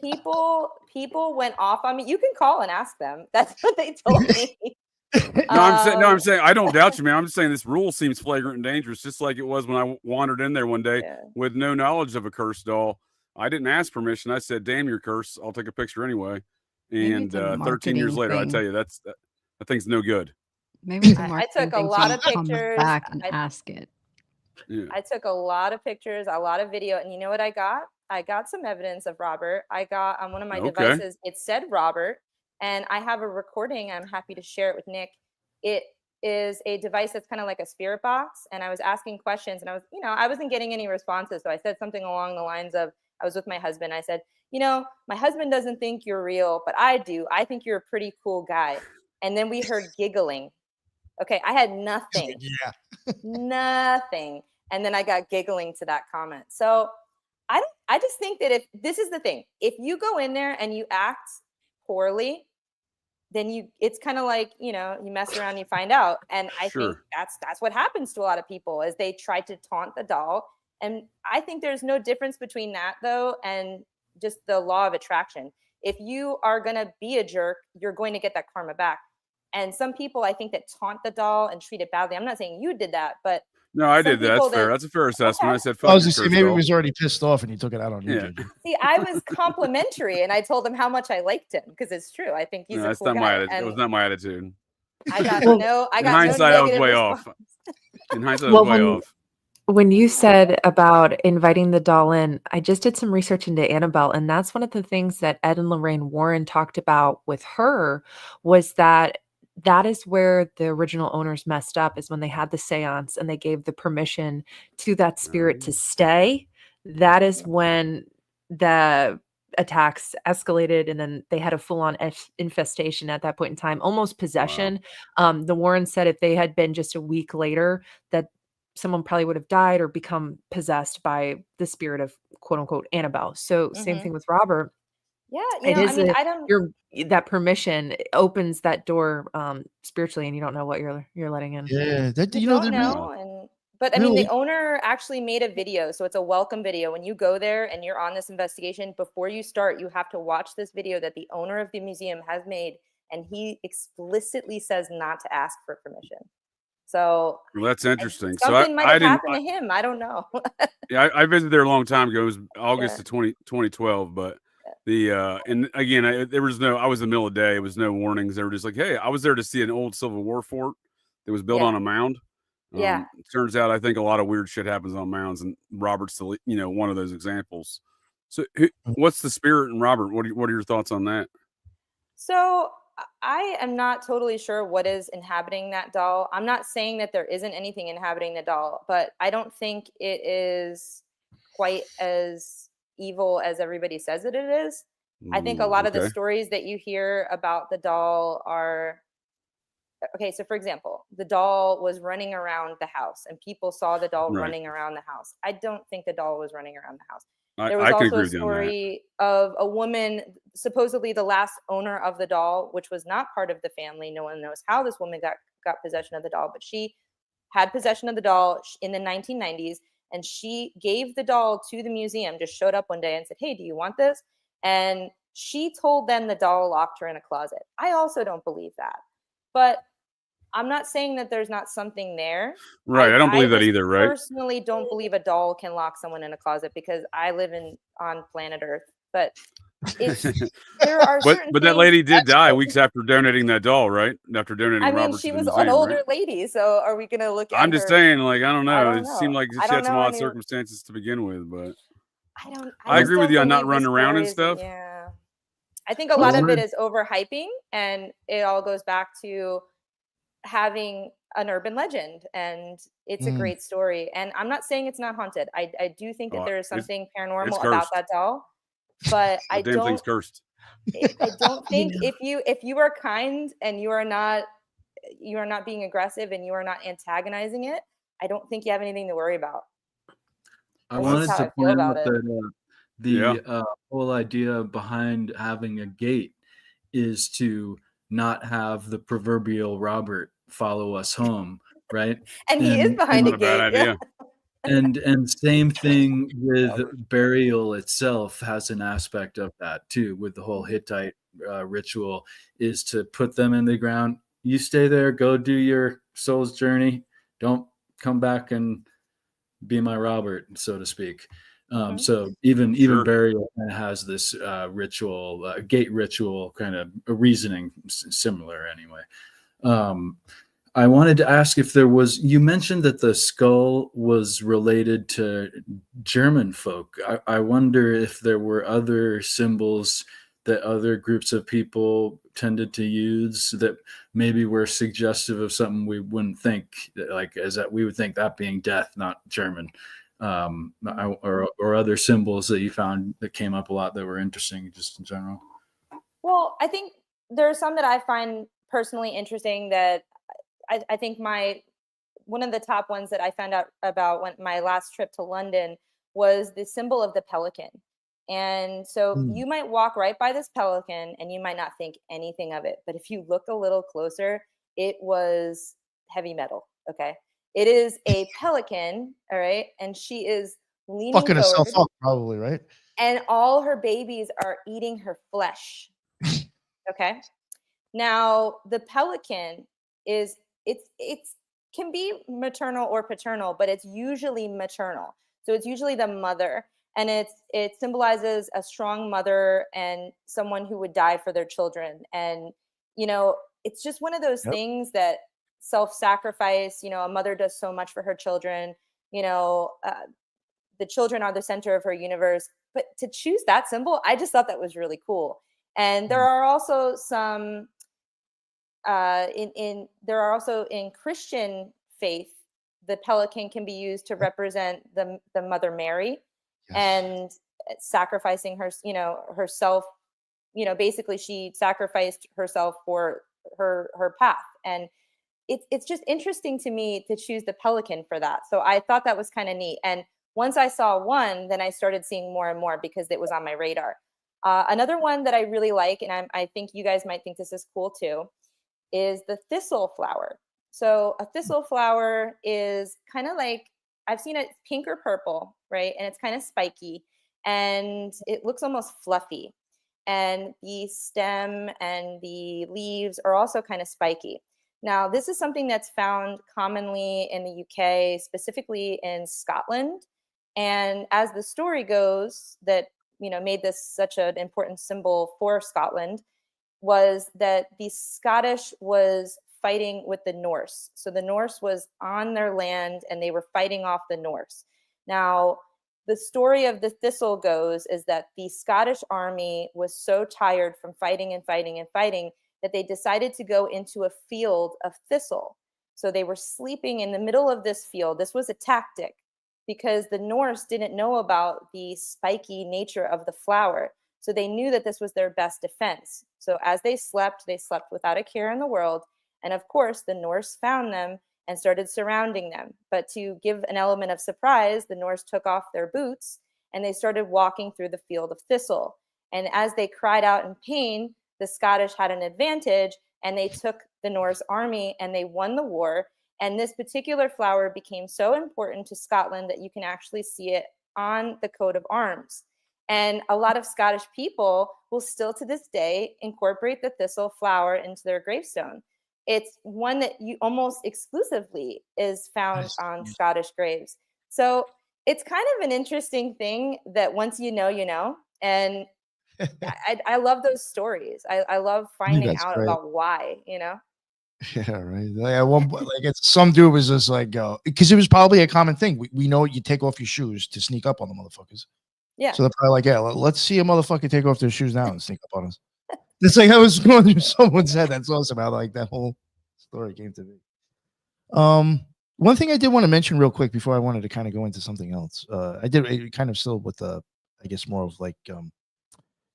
[SPEAKER 6] People went off on me. You can call and ask them. That's what they told me.
[SPEAKER 5] I'm saying I don't doubt you, man. I'm just saying this rule seems flagrant and dangerous, just like it was when I wandered in there one day with no knowledge of a cursed doll. I didn't ask permission. I said, "Damn your curse! I'll take a picture anyway." And 13 years later, I tell you that thing's no good.
[SPEAKER 3] Maybe it's a
[SPEAKER 6] I took a lot of pictures.
[SPEAKER 3] Back and ask it.
[SPEAKER 5] Yeah.
[SPEAKER 6] I took a lot of pictures, a lot of video, and you know what I got? I got some evidence of Robert. I got on one of my devices, it said Robert, and I have a recording. I'm happy to share it with Nick. It is a device that's kind of like a spirit box, and I was asking questions, and I wasn't getting any responses, so I said something along the lines of, I was with my husband. I said, my husband doesn't think you're real, but I do. I think you're a pretty cool guy. And then we heard giggling. Okay, I had nothing.
[SPEAKER 1] Yeah.
[SPEAKER 6] Nothing. And then I got giggling to that comment. So I just think that if this is the thing, if you go in there and you act poorly, then it's kind of like, you mess around, you find out. And I think that's what happens to a lot of people is they try to taunt the doll. And I think there's no difference between that though and just the law of attraction. If you are going to be a jerk, you're going to get that karma back. And some people, I think, that taunt the doll and treat it badly. I'm not saying you did that, but
[SPEAKER 5] no, I did that. That's fair. That's a fair assessment.
[SPEAKER 6] Okay.
[SPEAKER 5] I said,
[SPEAKER 1] I was just saying, maybe he was already pissed off and he took it out on you.
[SPEAKER 5] Yeah.
[SPEAKER 6] See, I was complimentary, and I told him how much I liked him because it's true. I think he's a cool guy.
[SPEAKER 5] My attitude. It was not my attitude.
[SPEAKER 6] I got
[SPEAKER 5] in hindsight, I was way off. In hindsight, I was way off.
[SPEAKER 4] When you said about inviting the doll in, I just did some research into Annabelle, and that's one of the things that Ed and Lorraine Warren talked about with her was that is where the original owners messed up, is when they had the seance and they gave the permission to that spirit to stay. That is when the attacks escalated, and then they had a full-on infestation at that point in time, almost possession. Wow. The Warrens said if they had been just a week later, that someone probably would have died or become possessed by the spirit of quote unquote Annabelle. So same thing with Robert.
[SPEAKER 6] Yeah,
[SPEAKER 4] that permission opens that door spiritually, and you don't know what you're letting in.
[SPEAKER 1] Yeah,
[SPEAKER 6] but I mean, the owner actually made a video, so it's a welcome video. When you go there and you're on this investigation, before you start, you have to watch this video that the owner of the museum has made, and he explicitly says not to ask for permission. So
[SPEAKER 5] that's interesting.
[SPEAKER 6] Something might have happened to him. I don't know.
[SPEAKER 5] Yeah, I visited there a long time ago. It was August of 2012, but. And again, I was in the middle of the day. It was no warnings. They were just like, hey, I was there to see an old Civil War fort that was built on a mound. It turns out, I think a lot of weird shit happens on mounds, and Robert's one of those examples. So what's the spirit in Robert? What are your thoughts on that?
[SPEAKER 6] So I am not totally sure what is inhabiting that doll. I'm not saying that there isn't anything inhabiting the doll, but I don't think it is quite as evil as everybody says that it is. I think a lot of the
[SPEAKER 5] Okay.
[SPEAKER 6] stories that you hear about the doll are okay. So, for example, the doll was running around the house and people saw the doll
[SPEAKER 5] Right.
[SPEAKER 6] running around the house. I don't think the doll was running around the house.
[SPEAKER 5] I,
[SPEAKER 6] There was
[SPEAKER 5] I can
[SPEAKER 6] also
[SPEAKER 5] agree
[SPEAKER 6] a
[SPEAKER 5] with you on that.
[SPEAKER 6] story of a woman, supposedly the last owner of the doll, which was not part of the family. No one knows how this woman got possession of the doll, but she had possession of the doll in the 1990s, and she gave the doll to the museum, just showed up one day and said, "Hey, do you want this?" And she told them the doll locked her in a closet. I also don't believe that. But I'm not saying that there's not something there.
[SPEAKER 5] Right. I don't
[SPEAKER 6] I
[SPEAKER 5] believe that
[SPEAKER 6] just
[SPEAKER 5] either. Right.
[SPEAKER 6] personally don't believe a doll can lock someone in a closet because I live on planet Earth. But it's there are
[SPEAKER 5] But
[SPEAKER 6] certain
[SPEAKER 5] that
[SPEAKER 6] things.
[SPEAKER 5] lady did die weeks after donating that doll, right? After donating
[SPEAKER 6] I mean,
[SPEAKER 5] Robert
[SPEAKER 6] she
[SPEAKER 5] to the
[SPEAKER 6] was an
[SPEAKER 5] museum,
[SPEAKER 6] older
[SPEAKER 5] right?
[SPEAKER 6] lady, so are we gonna look at
[SPEAKER 5] I'm just
[SPEAKER 6] her?
[SPEAKER 5] saying, like, I don't
[SPEAKER 6] I
[SPEAKER 5] know.
[SPEAKER 6] don't
[SPEAKER 5] It
[SPEAKER 6] know.
[SPEAKER 5] seemed like
[SPEAKER 6] I
[SPEAKER 5] she
[SPEAKER 6] don't
[SPEAKER 5] had some
[SPEAKER 6] know
[SPEAKER 5] odd
[SPEAKER 6] any.
[SPEAKER 5] circumstances to begin with, but
[SPEAKER 6] I
[SPEAKER 5] I
[SPEAKER 6] just
[SPEAKER 5] agree with
[SPEAKER 6] don't
[SPEAKER 5] you on not
[SPEAKER 6] believe the
[SPEAKER 5] running around and
[SPEAKER 6] stories.
[SPEAKER 5] stuff.
[SPEAKER 6] Yeah. I think a
[SPEAKER 2] I
[SPEAKER 6] lot of it
[SPEAKER 2] wanted
[SPEAKER 6] is overhyping, and it all goes back to having an urban legend, and it's a
[SPEAKER 1] Mm.
[SPEAKER 6] great story. And I'm not saying it's not haunted. I do think that
[SPEAKER 5] Oh,
[SPEAKER 6] there is
[SPEAKER 5] it's
[SPEAKER 6] something
[SPEAKER 5] it's
[SPEAKER 6] paranormal about
[SPEAKER 5] cursed.
[SPEAKER 6] that doll, but
[SPEAKER 5] The damn thing's cursed.
[SPEAKER 6] I don't
[SPEAKER 3] You
[SPEAKER 6] think
[SPEAKER 3] know,
[SPEAKER 6] if you are kind and you are not being aggressive and you are not antagonizing it, I don't think you have anything to worry about.
[SPEAKER 2] I
[SPEAKER 6] That's just
[SPEAKER 2] wanted
[SPEAKER 6] how
[SPEAKER 2] to
[SPEAKER 6] I feel
[SPEAKER 2] point
[SPEAKER 6] about
[SPEAKER 2] out
[SPEAKER 6] it.
[SPEAKER 2] that
[SPEAKER 5] Yeah.
[SPEAKER 2] the whole idea behind having a gate is to not have the proverbial Robert follow us home, right?
[SPEAKER 6] And he is
[SPEAKER 2] And
[SPEAKER 6] behind a
[SPEAKER 5] Not a bad
[SPEAKER 6] gate. Yeah.
[SPEAKER 5] idea.
[SPEAKER 2] and same thing with
[SPEAKER 6] Robert.
[SPEAKER 2] burial itself has an aspect of that too. With the whole Hittite ritual, is to put them in the ground. You stay there, go do your soul's journey. Don't come back and be my Robert, so to speak.
[SPEAKER 6] Mhm.
[SPEAKER 2] So even
[SPEAKER 5] Sure.
[SPEAKER 2] burial kind of has this ritual, gate ritual kind of reasoning, similar anyway. I wanted to ask if there was, you mentioned that the skull was related to German folk. I wonder if there were other symbols that other groups of people tended to use that maybe were suggestive of something we wouldn't think, like as that we would think that being death, not German, or other symbols that you found that came up a lot that were interesting just in general.
[SPEAKER 6] Well, I think there are some that I find personally interesting that I think one of the top ones that I found out about when my last trip to London was the symbol of the pelican. And so
[SPEAKER 1] Mm.
[SPEAKER 6] you might walk right by this pelican and you might not think anything of it. But if you look a little closer, it was heavy metal. Okay. It is a pelican. All right. And she is leaning
[SPEAKER 1] Fucking herself
[SPEAKER 6] forward,
[SPEAKER 1] up, probably, right?
[SPEAKER 6] and all her babies are eating her flesh. Okay. Now, the pelican is it's can be maternal or paternal, but it's usually maternal. So it's usually the mother, and it symbolizes a strong mother and someone who would die for their children. And it's just one of those
[SPEAKER 1] Yep.
[SPEAKER 6] things that self-sacrifice. A mother does so much for her children. You know, the children are the center of her universe. But to choose that symbol, I just thought that was really cool. And there
[SPEAKER 1] Mm.
[SPEAKER 6] are also some there are also in Christian faith, the pelican can be used to represent the Mother Mary,
[SPEAKER 1] Yes.
[SPEAKER 6] and sacrificing herself. Basically she sacrificed herself for her path, and it's just interesting to me to choose the pelican for that. So I thought that was kind of neat. And once I saw one, then I started seeing more and more because it was on my radar. Another one that I really like, and I think you guys might think this is cool too, is the thistle flower. So a thistle flower is kind of like, I've seen it pink or purple, right? And it's kind of spiky and it looks almost fluffy. And the stem and the leaves are also kind of spiky. Now, this is something that's found commonly in the UK, specifically in Scotland. And as the story goes, that made this such an important symbol for Scotland, was that the Scottish was fighting with the Norse. So the Norse was on their land and they were fighting off the Norse. Now, the story of the thistle goes is that the Scottish army was so tired from fighting and fighting and fighting that they decided to go into a field of thistle. So they were sleeping in the middle of this field. This was a tactic because the Norse didn't know about the spiky nature of the flower. So they knew that this was their best defense. So as they slept without a care in the world. And of course, the Norse found them and started surrounding them. But to give an element of surprise, the Norse took off their boots and they started walking through the field of thistle. And as they cried out in pain, the Scottish had an advantage and they took the Norse army and they won the war. And this particular flower became so important to Scotland that you can actually see it on the coat of arms. And a lot of Scottish people will still to this day incorporate the thistle flower into their gravestone. It's one that you almost exclusively is found on Scottish graves. So it's kind of an interesting thing that once you know. And I love those stories. I love finding out about why,
[SPEAKER 1] Yeah, right. Like it's some dude was just like, because it was probably a common thing. We know you take off your shoes to sneak up on the motherfuckers.
[SPEAKER 6] Yeah.
[SPEAKER 1] So they're probably like, yeah, let's see a motherfucker take off their shoes now and sneak up on us. It's like I was going through someone's head. That's awesome how like that whole story came to be. One thing I did want to mention real quick before I wanted to kind of go into something else. I did it kind of still with the, I guess more of like the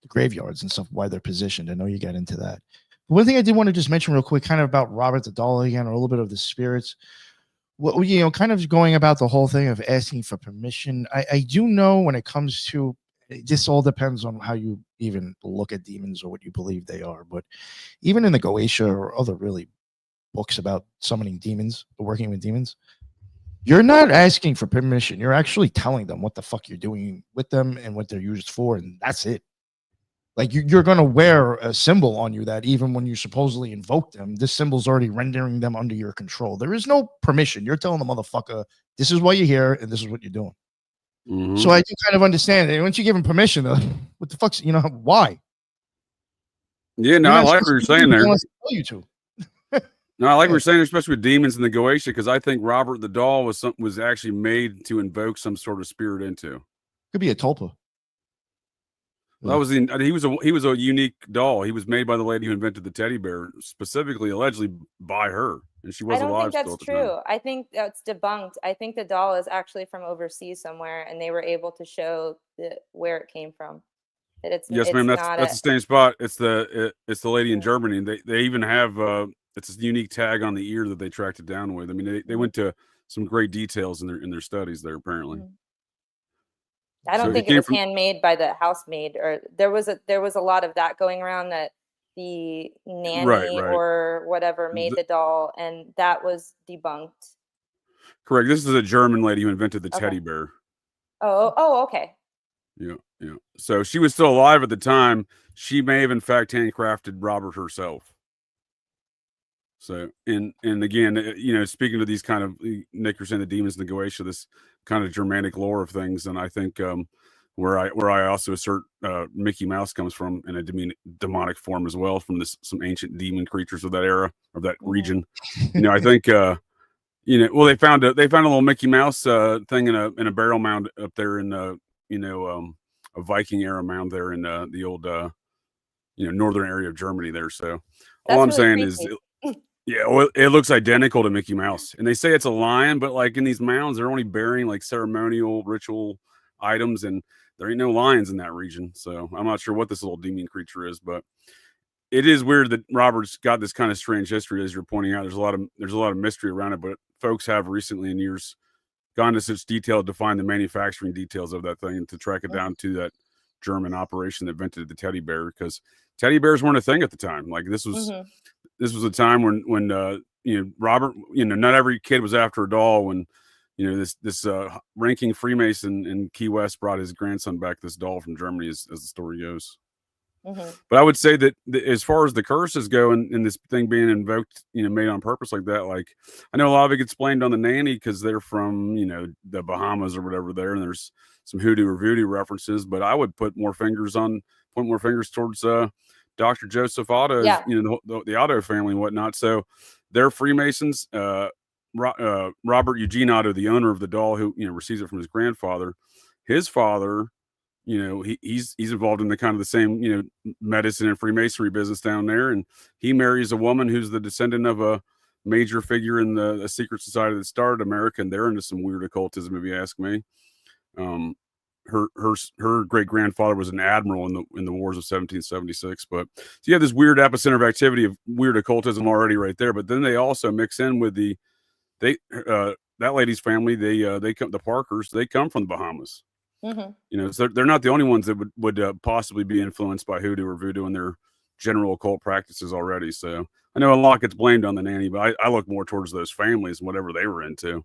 [SPEAKER 1] graveyards and stuff, why they're positioned. I know you got into that. But one thing I did want to just mention real quick, kind of about Robert the Doll again, or a little bit of the spirits. Well, kind of going about the whole thing of asking for permission. I do know when it comes to this, all depends on how you even look at demons or what you believe they are. But even in the Goetia or other really books about summoning demons or working with demons, you're not asking for permission. You're actually telling them what the fuck you're doing with them and what they're used for, and that's it. Like you're going to wear a symbol on you that even when you supposedly invoke them, this symbol's already rendering them under your control. There is no permission. You're telling the motherfucker, this is why you're here and this is what you're doing.
[SPEAKER 5] Mm-hmm.
[SPEAKER 1] So I do kind of understand it. Once you give them permission, what the fuck's, why?
[SPEAKER 5] Yeah, no, I like what you're saying there.
[SPEAKER 1] Tell you to.
[SPEAKER 5] No, I like what you're saying, especially with demons in the Goetia, because I think Robert the Doll was actually made to invoke some sort of spirit into.
[SPEAKER 1] Could be a tulpa.
[SPEAKER 5] That was he was a unique doll. He was made by the lady who invented the teddy bear, specifically, allegedly by her, and she was alive.
[SPEAKER 6] I don't think that's true. I think that's debunked. I think the doll is actually from overseas somewhere, and they were able to show where it came from. That it's
[SPEAKER 5] ma'am. That's the same spot. It's the lady in Germany, and they even have it's a unique tag on the ear that they tracked it down with. I mean, they went to some great details in their studies there, apparently.
[SPEAKER 6] Mm-hmm. I don't think it was handmade by the housemaid, or there was a lot of that going around that the nanny or whatever made the doll, and that was debunked.
[SPEAKER 5] Correct. This is a German lady who invented the teddy bear.
[SPEAKER 6] Oh, okay.
[SPEAKER 5] Yeah. So she was still alive at the time. She may have in fact handcrafted Robert herself. So, and again, speaking to these kind of, Nick, you're saying the demons in the Goetia, this kind of Germanic lore of things, and I think where I also assert Mickey Mouse comes from in a demonic form as well, from some ancient demon creatures of that era, of that region. I think well, they found a little Mickey Mouse thing in a burial mound up there in a Viking era mound there in the old northern area of Germany there. So all I'm saying is. Yeah, well, it looks identical to Mickey Mouse. And they say it's a lion, but like in these mounds, they're only burying like ceremonial ritual items, and there ain't no lions in that region. So I'm not sure what this little demon creature is, but it is weird that Robert's got this kind of strange history, as you're pointing out. There's a lot of mystery around it, but folks have recently in years gone to such detail to find the manufacturing details of that thing and to track it down to that German operation that invented the teddy bear, because teddy bears weren't a thing at the time. Like this was a time when Robert, not every kid was after a doll. When this ranking Freemason in Key West brought his grandson back this doll from Germany, as the story goes. But I would say that as far as the curses go, and this thing being invoked, made on purpose like that, like I know a lot of it gets blamed on the nanny because they're from the Bahamas or whatever there, and there's some hoodoo or voodoo references. But I would point more fingers towards Dr. Joseph Otto, the Otto family and whatnot. So they're Freemasons. Robert Eugene Otto, the owner of the doll, who receives it from his grandfather, his father he's involved in the kind of the same, medicine and Freemasonry business down there. And he marries a woman who's the descendant of a major figure in the secret society that started America. And they're into some weird occultism, if you ask me. Her great grandfather was an admiral in the wars of 1776. But so you have this weird epicenter of activity of weird occultism already right there. But then they also mix in with that lady's family. They come, the Parkers. They come from the Bahamas.
[SPEAKER 6] Mm-hmm.
[SPEAKER 5] So they're not the only ones that would possibly be influenced by hoodoo or voodoo in their general occult practices already. So I know a lot gets blamed on the nanny, but I look more towards those families and whatever they were into.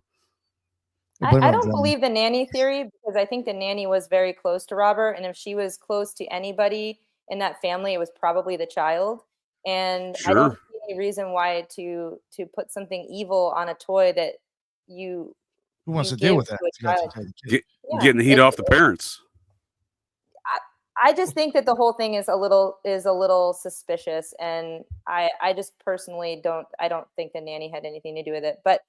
[SPEAKER 6] I don't believe the nanny theory, because I think the nanny was very close to Robert, and if she was close to anybody in that family, it was probably the child. And I don't see any reason why to put something evil on a toy that
[SPEAKER 1] who wants to deal with that?
[SPEAKER 5] Getting the heat off the parents.
[SPEAKER 6] I just think that the whole thing is a little suspicious, and I just personally don't think the nanny had anything to do with it. But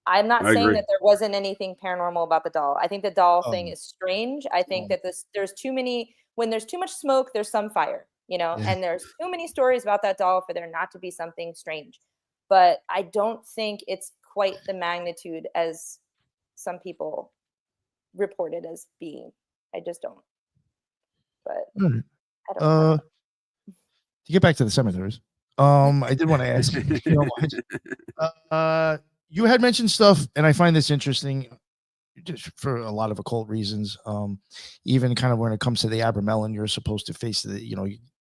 [SPEAKER 6] I'm not saying that there wasn't anything paranormal about the doll. I think the doll thing is strange. I think that when there's too much smoke, there's some fire, and there's too many stories about that doll for there not to be something strange. But I don't think it's quite the magnitude as some people report it as being. I just don't. But I don't know.
[SPEAKER 1] To get back to the cemeteries, I did want to ask you, if you don't mind. You had mentioned stuff, and I find this interesting just for a lot of occult reasons. Even kind of when it comes to the Abramelin, you're supposed to face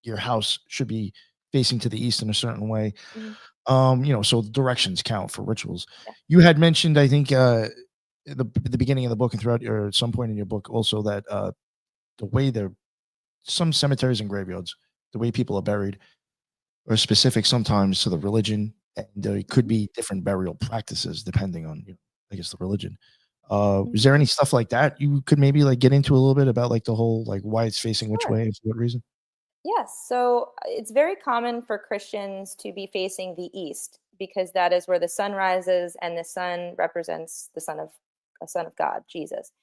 [SPEAKER 1] your house should be facing to the east in a certain way. Mm-hmm. So directions count for rituals. Yeah. You had mentioned, I think, at the beginning of the book and throughout at some point in your book also that the way some cemeteries and graveyards, the way people are buried are specific sometimes to the religion, and there could be different burial practices depending on, I guess, the religion. Is there any stuff like that you could maybe get into a little bit about the whole why it's facing which way and for what reason?
[SPEAKER 6] Yes. So it's very common for Christians to be facing the east because that is where the sun rises, and the sun represents the son of God, Jesus.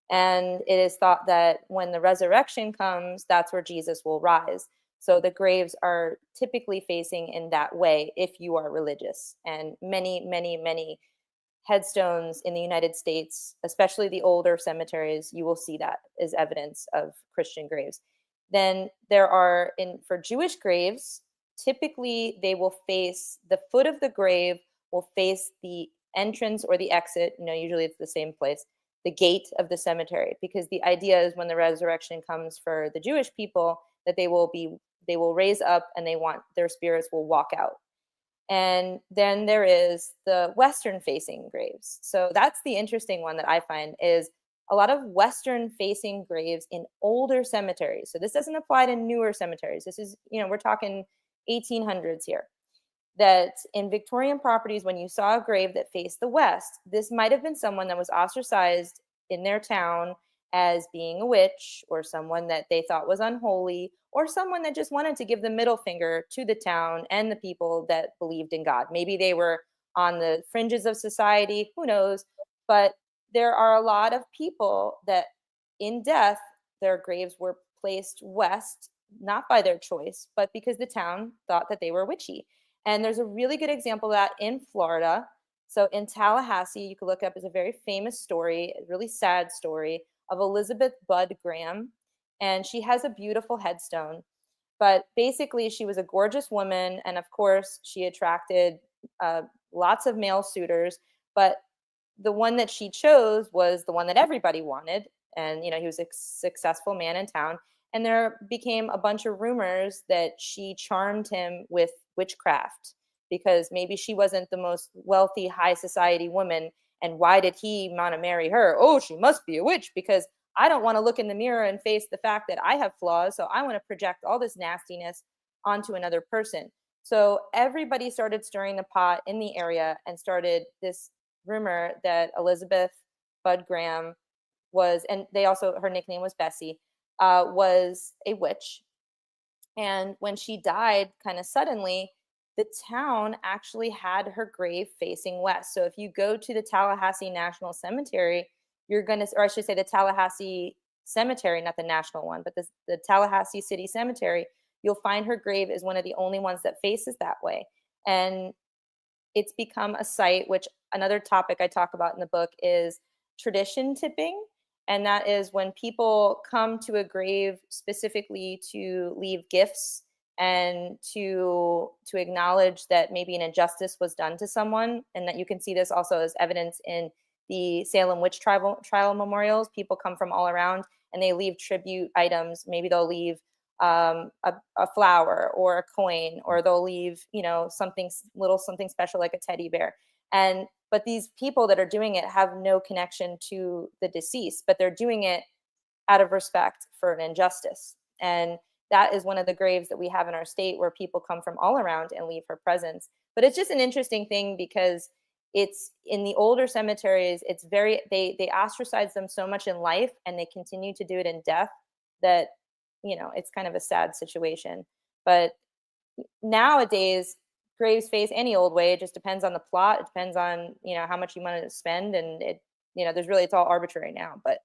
[SPEAKER 6] And it is thought that when the resurrection comes, that's where Jesus will rise. So the graves are typically facing in that way if you are religious. And many, many, many headstones in the United States, especially the older cemeteries, you will see that as evidence of Christian graves. Then there are, for Jewish graves, typically they will face, the foot of the grave will face the entrance or the exit, usually it's the same place, the gate of the cemetery, because the idea is when the resurrection comes for the Jewish people that they will raise up and their spirits will walk out. And then there is the Western facing graves. So that's the interesting one that I find is a lot of Western facing graves in older cemeteries. So this doesn't apply to newer cemeteries. This is, we're talking 1800s here. That in Victorian properties, when you saw a grave that faced the west, this might have been someone that was ostracized in their town as being a witch, or someone that they thought was unholy, or someone that just wanted to give the middle finger to the town and the people that believed in God. Maybe they were on the fringes of society, who knows? But there are a lot of people that in death, their graves were placed west, not by their choice, but because the town thought that they were witchy. And there's a really good example of that in Florida. So in Tallahassee, you could look up, is a very famous story, a really sad story of Elizabeth Budd Graham. And she has a beautiful headstone. But basically, she was a gorgeous woman. And of course, she attracted lots of male suitors. But the one that she chose was the one that everybody wanted. And, he was a successful man in town. And there became a bunch of rumors that she charmed him with witchcraft because maybe she wasn't the most wealthy, high society woman. And why did he want to marry her? Oh, she must be a witch because I don't want to look in the mirror and face the fact that I have flaws. So I want to project all this nastiness onto another person. So everybody started stirring the pot in the area and started this rumor that Elizabeth Budd Graham was, and her nickname was Bessie, was a witch. And when she died kind of suddenly, the town actually had her grave facing west. So if you go to the Tallahassee National Cemetery, you're going to, or I should say the Tallahassee cemetery, not the national one, but the Tallahassee City Cemetery, you'll find her grave is one of the only ones that faces that way. And it's become a site, which another topic I talk about in the book is tradition tipping. And that is when people come to a grave specifically to leave gifts and to acknowledge that maybe an injustice was done to someone. And that you can see this also as evidence in the Salem witch trial memorials. People come from all around and they leave tribute items. Maybe they'll leave a flower or a coin, or they'll leave, something special like a teddy bear. But these people that are doing it have no connection to the deceased, but they're doing it out of respect for an injustice. And that is one of the graves that we have in our state where people come from all around and leave her presence. But it's just an interesting thing because it's in the older cemeteries, it's they ostracize them so much in life and they continue to do it in death that, it's kind of a sad situation. But nowadays, graves face any old way. It just depends on the plot. It depends on, how much you want to spend. And it's all arbitrary now, but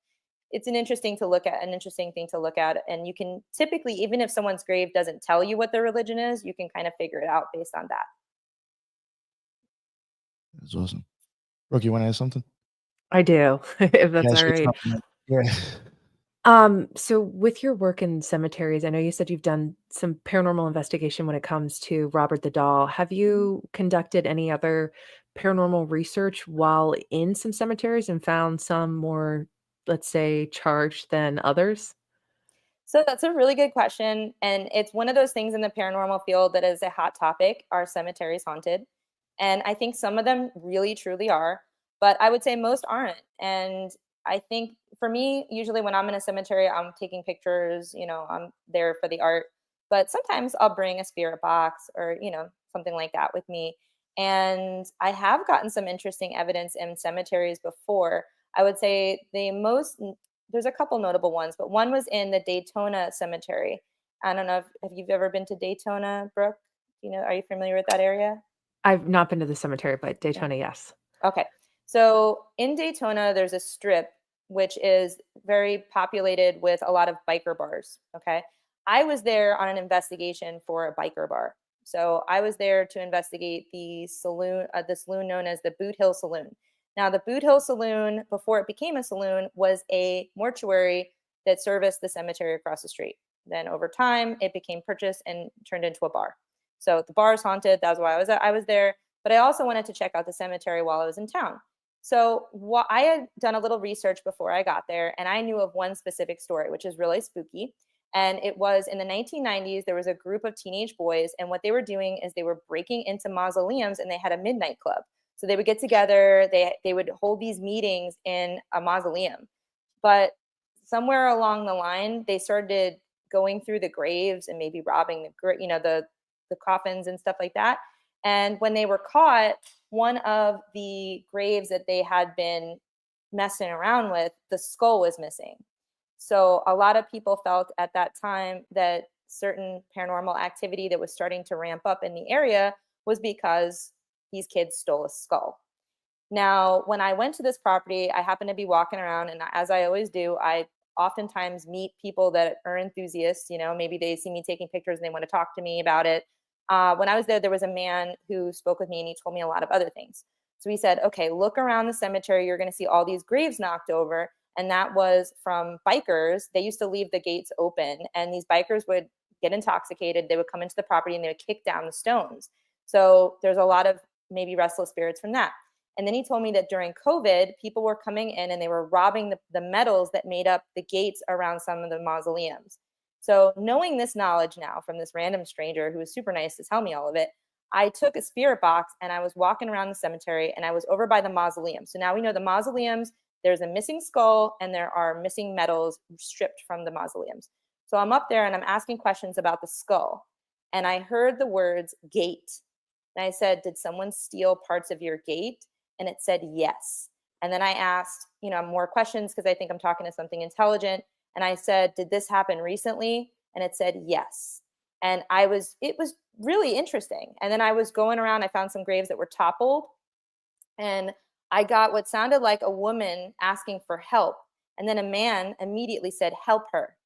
[SPEAKER 6] it's an interesting thing to look at. And you can typically, even if someone's grave doesn't tell you what their religion is, you can kind of figure it out based on that.
[SPEAKER 1] That's awesome. Brooke, you want to add something?
[SPEAKER 4] I do, if that's all right.
[SPEAKER 1] Yeah.
[SPEAKER 4] So with your work in cemeteries, I know you said you've done some paranormal investigation when it comes to Robert the Doll. Have you conducted any other paranormal research while in some cemeteries and found some more, let's say, charged than others?
[SPEAKER 6] So that's a really good question. And it's one of those things in the paranormal field that is a hot topic. Are cemeteries haunted? And I think some of them really, truly are, but I would say most aren't. And I think for me, usually when I'm in a cemetery, I'm taking pictures, I'm there for the art, but sometimes I'll bring a spirit box or, something like that with me. And I have gotten some interesting evidence in cemeteries before. I would say there's a couple notable ones, but one was in the Daytona Cemetery. I don't know if you've ever been to Daytona, Brooke. Are you familiar with that area?
[SPEAKER 4] I've not been to the cemetery, but Daytona, yes.
[SPEAKER 6] Okay. So in Daytona, there's a strip which is very populated with a lot of biker bars. Okay. I was there on an investigation for a biker bar. So I was there to investigate the saloon known as the Boot Hill Saloon. Now, the Boot Hill Saloon, before it became a saloon, was a mortuary that serviced the cemetery across the street. Then over time, it became purchased and turned into a bar. So the bar is haunted. That's why I was there. But I also wanted to check out the cemetery while I was in town. So I had done a little research before I got there, and I knew of one specific story, which is really spooky. And it was in the 1990s, there was a group of teenage boys, and what they were doing is they were breaking into mausoleums, and they had a midnight club. So they would get together, they would hold these meetings in a mausoleum. But somewhere along the line, they started going through the graves and maybe robbing the coffins and stuff like that. And when they were caught, one of the graves that they had been messing around with, the skull was missing. So a lot of people felt at that time that certain paranormal activity that was starting to ramp up in the area was because these kids stole a skull. Now, when I went to this property, I happened to be walking around, and as I always do, I oftentimes meet people that are enthusiasts. Maybe they see me taking pictures and they want to talk to me about it. When I was there was a man who spoke with me, and he told me a lot of other things. So he said, okay, look around the cemetery. You're going to see all these graves knocked over. And that was from bikers. They used to leave the gates open, and these bikers would get intoxicated. They would come into the property and they would kick down the stones. So there's a lot of maybe restless spirits from that. And then he told me that during COVID, people were coming in and they were robbing the metals that made up the gates around some of the mausoleums. So knowing this knowledge now from this random stranger who was super nice to tell me all of it, I took a spirit box and I was walking around the cemetery, and I was over by the mausoleum. So now we know the mausoleums, there's a missing skull and there are missing metals stripped from the mausoleums. So I'm up there and I'm asking questions about the skull. And I heard the words gate. And I said, did someone steal parts of your gate? And it said yes. And then I asked, more questions because I think I'm talking to something intelligent. And I said, did this happen recently? And it said yes. And it was really interesting. And then I was going around, I found some graves that were toppled. And I got what sounded like a woman asking for help. And then a man immediately said, help her.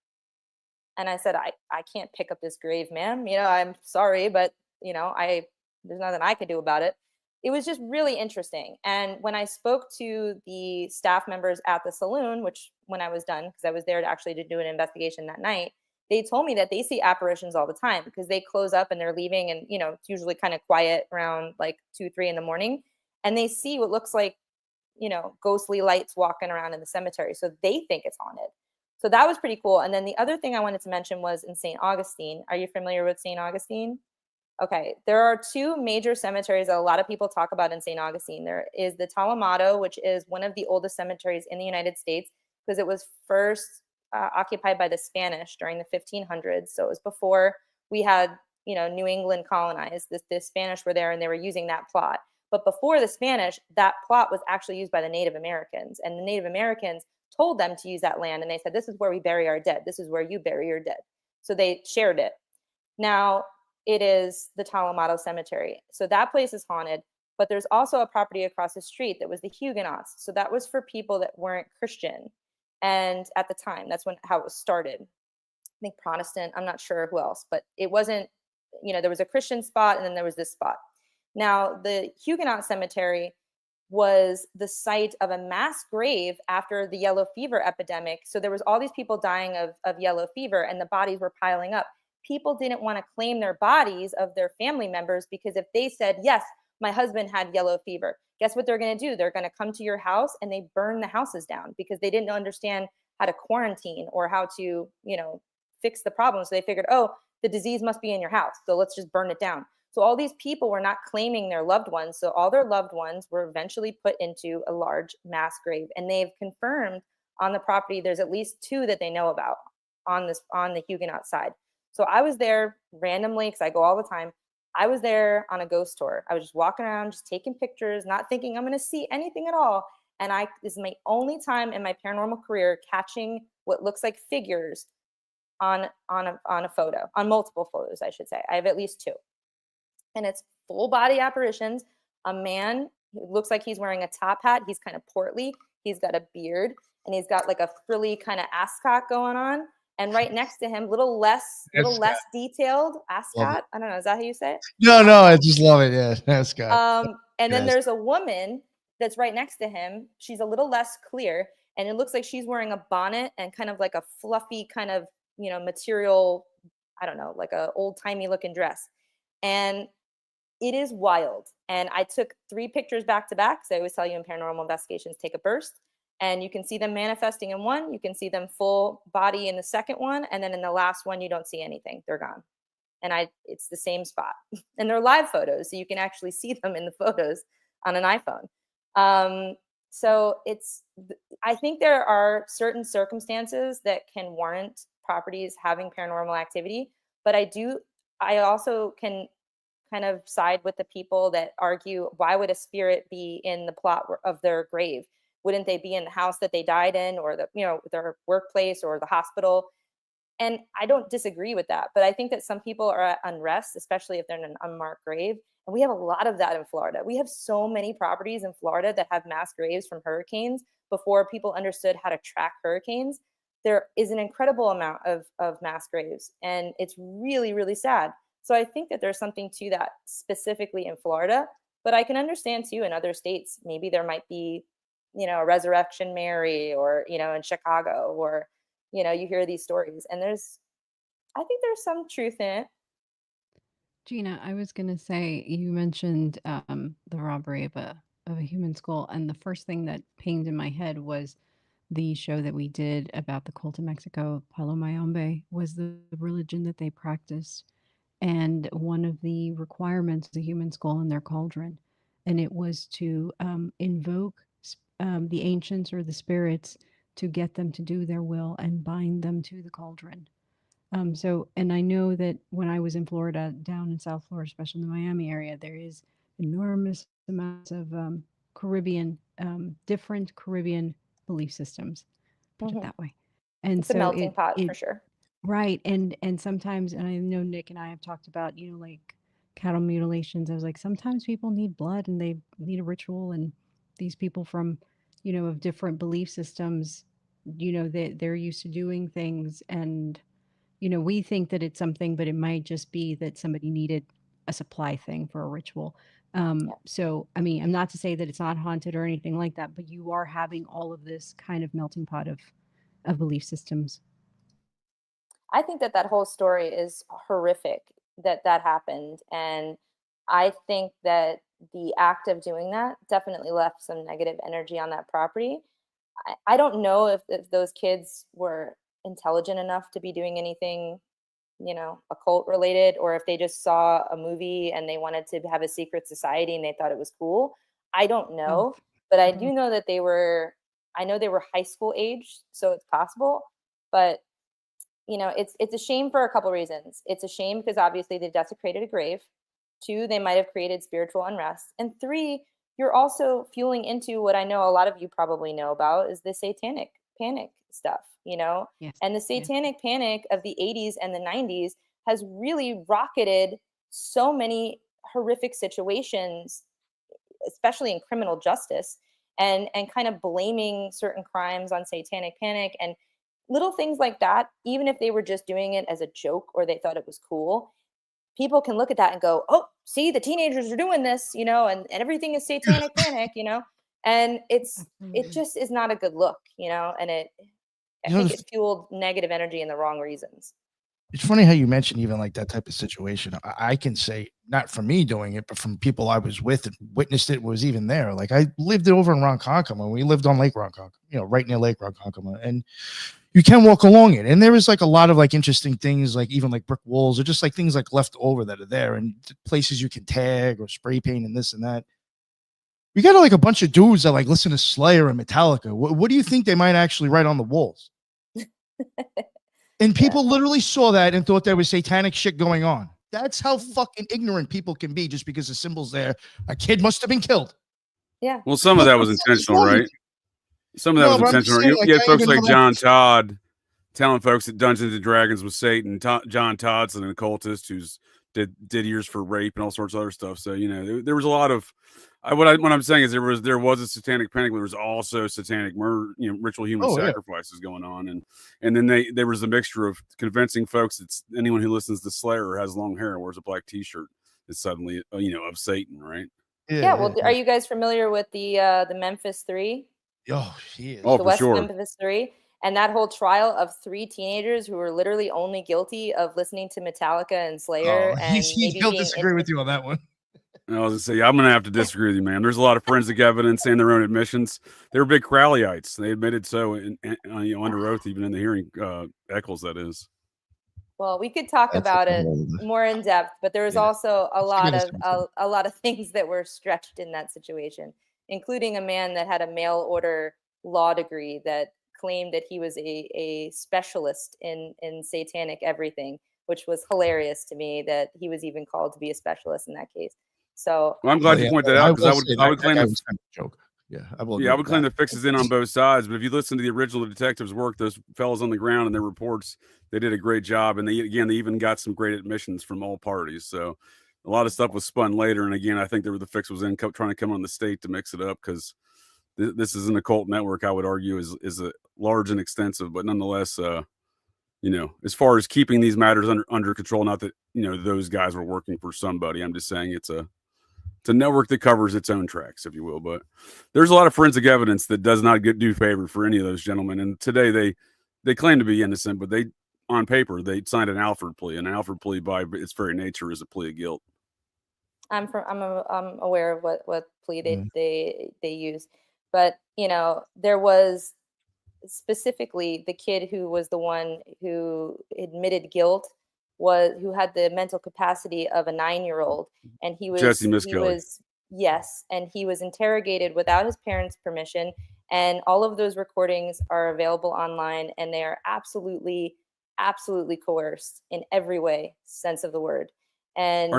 [SPEAKER 6] And I said, I can't pick up this grave, ma'am. I'm sorry, but there's nothing I could do about it. It was just really interesting. And when I spoke to the staff members at the saloon, which when I was done, because I was there to do an investigation that night, they told me that they see apparitions all the time because they close up and they're leaving, and it's usually kind of quiet around like 2-3 in the morning, and they see what looks like ghostly lights walking around in the cemetery. So they think it's haunted. So that was pretty cool. And then the other thing I wanted to mention was in St. Augustine. Are you familiar with St. Augustine? Okay, there are two major cemeteries that a lot of people talk about in St. Augustine. There is the Talamato, which is one of the oldest cemeteries in the United States because it was first occupied by the Spanish during the 1500s. So it was before we had, New England colonized. The Spanish were there and they were using that plot. But before the Spanish, that plot was actually used by the Native Americans. And the Native Americans told them to use that land. And they said, this is where we bury our dead. This is where you bury your dead. So they shared it. Now, it is the Talamato Cemetery. So that place is haunted. But there's also a property across the street that was the Huguenots. So that was for people that weren't Christian. And at the time, that's how it was started. I think Protestant, I'm not sure who else, but it wasn't, there was a Christian spot and then there was this spot. Now, the Huguenot Cemetery was the site of a mass grave after the yellow fever epidemic. So there was all these people dying of yellow fever and the bodies were piling up. People didn't want to claim their bodies of their family members because if they said, yes, my husband had yellow fever, guess what they're going to do? They're going to come to your house and they burn the houses down because they didn't understand how to quarantine or how to, fix the problem. So they figured, oh, the disease must be in your house, so let's just burn it down. So all these people were not claiming their loved ones. So all their loved ones were eventually put into a large mass grave. And they've confirmed on the property, there's at least 2 that they know about on the Huguenot side. So I was there randomly because I go all the time. I was there on a ghost tour. I was just walking around, just taking pictures, not thinking I'm going to see anything at all. And this is my only time in my paranormal career catching what looks like figures on a photo, on multiple photos, I should say. I have at least 2. And it's full body apparitions. A man who looks like he's wearing a top hat. He's kind of portly. He's got a beard and he's got like a frilly kind of ascot going on. And right next to him, little less detailed ascot. I don't know. Is that how you say it?
[SPEAKER 1] No, I just love it. Yeah, ascot.
[SPEAKER 6] And then there's a woman that's right next to him. She's a little less clear. And it looks like she's wearing a bonnet and kind of like a fluffy kind of, material, I don't know, like a old timey looking dress. And it is wild. And I took 3 pictures back to back. So I always tell you in paranormal investigations, take a burst. And you can see them manifesting in one. You can see them full body in the second one. And then in the last one, you don't see anything. They're gone. And it's the same spot. And they're live photos. So you can actually see them in the photos on an iPhone. So I think there are certain circumstances that can warrant properties having paranormal activity. But I also can kind of side with the people that argue, why would a spirit be in the plot of their grave? Wouldn't they be in the house that they died in, or their workplace or the hospital? And I don't disagree with that, but I think that some people are at unrest, especially if they're in an unmarked grave. And we have a lot of that in Florida. We have so many properties in Florida that have mass graves from hurricanes before people understood how to track hurricanes. There is an incredible amount of mass graves, and it's really, really sad. So I think that there's something to that specifically in Florida, but I can understand too in other states, maybe there might be, a Resurrection Mary or, in Chicago, or, you hear these stories and I think there's some truth in it.
[SPEAKER 3] Gina, I was going to say, you mentioned the robbery of a human skull. And the first thing that pinged in my head was the show that we did about the cult of Mexico, Palo Mayombe, was the religion that they practiced. And one of the requirements is a human skull in their cauldron. And it was to invoke the ancients or the spirits to get them to do their will and bind them to the cauldron. And I know that when I was in Florida, down in South Florida, especially in the Miami area, there is enormous amounts of different Caribbean belief systems, put it that way. And
[SPEAKER 6] it's a melting pot for sure.
[SPEAKER 3] Right. And sometimes, and I know Nick and I have talked about, like cattle mutilations. I was like, sometimes people need blood and they need a ritual, and these people from, of different belief systems they're used to doing things, and we think that it's something, but it might just be that somebody needed a supply thing for a ritual.
[SPEAKER 6] Yeah.
[SPEAKER 3] So, I mean, I'm not to say that it's not haunted or anything like that, but you are having all of this kind of melting pot of belief systems.
[SPEAKER 6] I think that whole story is horrific that happened. And I think that the act of doing that definitely left some negative energy on that property. I don't know if those kids were intelligent enough to be doing anything, occult related, or if they just saw a movie and they wanted to have a secret society and they thought it was cool. I don't know,
[SPEAKER 3] Both.
[SPEAKER 6] but I do know that I know they were high school age, so it's possible. But it's a shame for a couple reasons. It's a shame because obviously they desecrated a grave. 2, they might have created spiritual unrest. And 3, you're also fueling into what I know a lot of you probably know about is the satanic panic stuff,
[SPEAKER 3] Yes.
[SPEAKER 6] And the satanic panic of the 80s and the 90s has really rocketed so many horrific situations, especially in criminal justice, and kind of blaming certain crimes on satanic panic and little things like that. Even if they were just doing it as a joke or they thought it was cool, people can look at that and go, oh, see, the teenagers are doing this, and everything is satanic panic, and it
[SPEAKER 3] Absolutely.
[SPEAKER 6] just is not a good look, and I think it fueled negative energy in the wrong reasons.
[SPEAKER 1] It's funny how you mentioned even like that type of situation. I can say, not from me doing it, but from people I was with and witnessed it, was even there. Like I lived over in Ronkonkoma. We lived on Lake Ronkonkoma, right near Lake Ronkonkoma. And you can walk along it. And there is like a lot of like interesting things, like even like brick walls or just like things like left over that are there and places you can tag or spray paint and this and that. We got like a bunch of dudes that like listen to Slayer and Metallica. What do you think they might actually write on the walls? And people literally saw that and thought there was satanic shit going on. That's how fucking ignorant people can be just because the symbol's there. A kid must have been killed.
[SPEAKER 6] Yeah.
[SPEAKER 5] Well, some of that was intentional, right? Some of that was intentional. You had folks like John Todd telling folks that Dungeons and Dragons was Satan. John Todd's an occultist who's did years for rape and all sorts of other stuff. So there was a lot of what I'm saying is there was a satanic panic, but there was also satanic murder, ritual human sacrifices going on, and then there was a mixture of convincing folks that anyone who listens to Slayer has long hair and wears a black T-shirt is suddenly of Satan, right?
[SPEAKER 6] Yeah. Well, are you guys familiar with the Memphis 3?
[SPEAKER 1] Oh, he is.
[SPEAKER 5] Oh,
[SPEAKER 6] the
[SPEAKER 5] for
[SPEAKER 6] West
[SPEAKER 5] sure.
[SPEAKER 6] Memphis 3, and that whole trial of 3 teenagers who were literally only guilty of listening to Metallica and Slayer, and
[SPEAKER 1] he'll disagree with you on that one.
[SPEAKER 5] I was gonna say, I'm gonna have to disagree with you, man. There's a lot of forensic evidence and their own admissions. They were big Crowleyites. They admitted so, under oath, even in the hearing. Eccles, that is.
[SPEAKER 6] Well, we could talk about it more in depth, but there was also a lot of things that were stretched in that situation, including a man that had a mail order law degree that claimed that he was a specialist in satanic everything, which was hilarious to me that he was even called to be a specialist in that case. So
[SPEAKER 5] well, I'm glad you point that out, because I would claim
[SPEAKER 1] that joke. Yeah, I would
[SPEAKER 5] claim the fix is in on both sides. But if you listen to the original detectives' work, those fellows on the ground and their reports, they did a great job. And they even got some great admissions from all parties. So a lot of stuff was spun later. And again, I think the fix was in trying to come on the state to mix it up, because this is an occult network, I would argue, is a large and extensive, but nonetheless, as far as keeping these matters under control, not that, those guys were working for somebody. I'm just saying it's a network that covers its own tracks, if you will. But there's a lot of forensic evidence that does not do favor for any of those gentlemen. And today they claim to be innocent, but on paper, they signed an Alford plea. And an Alford plea, by its very nature, is a plea of guilt.
[SPEAKER 6] I'm aware of what plea they used, but there was specifically the kid who was the one who admitted guilt, who had the mental capacity of a 9-year-old, and he was
[SPEAKER 5] Jesse Miskelly.
[SPEAKER 6] And he was interrogated without his parents' permission, and all of those recordings are available online, and they are absolutely coerced in every way, sense of the word. And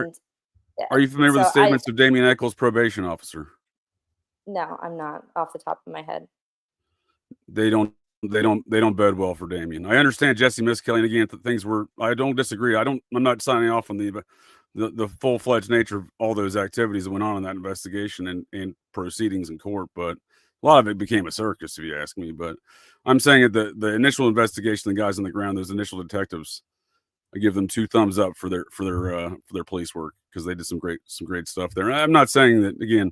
[SPEAKER 5] are you familiar with the statements of Damien Eccles, probation officer?
[SPEAKER 6] No, I'm not, off the top of my head.
[SPEAKER 5] They don't bode well for Damien. I understand Jesse Miskelly, and again, I don't disagree. I'm not signing off on the full-fledged nature of all those activities that went on in that investigation and proceedings in court, but A lot of it became a circus, if you ask me. But I'm saying that the initial investigation, the guys on the ground, those initial detectives, I give them 2 thumbs up for their police work, because they did some great stuff there. And I'm not saying that, again,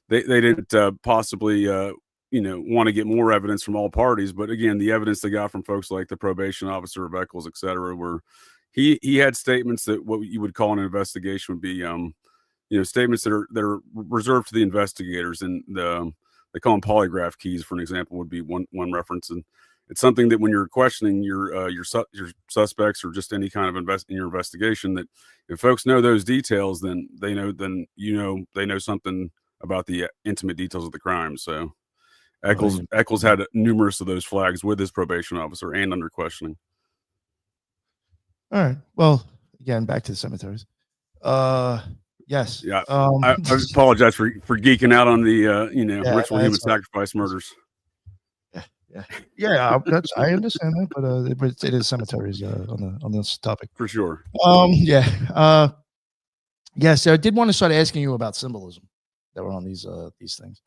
[SPEAKER 5] they didn't possibly want to get more evidence from all parties, but again, the evidence they got from folks like the probation officer of Eccles, et cetera, where he had statements that what you would call an investigation would be statements that are reserved to the investigators, and they call them polygraph keys, for an example, would be one reference. And it's something that when you're questioning your suspects or just any kind of in your investigation, that if folks know those details, then they know something about the intimate details of the crime. So Eccles had numerous of those flags with his probation officer and under questioning.
[SPEAKER 1] All right. Well, again, back to the cemeteries. Yes.
[SPEAKER 5] Yeah. I apologize for geeking out on the ritual human sacrifice murders.
[SPEAKER 1] Yeah. I understand that, but it is cemeteries on this topic
[SPEAKER 5] For sure.
[SPEAKER 1] Yes, I did want to start asking you about symbolism that were on these things.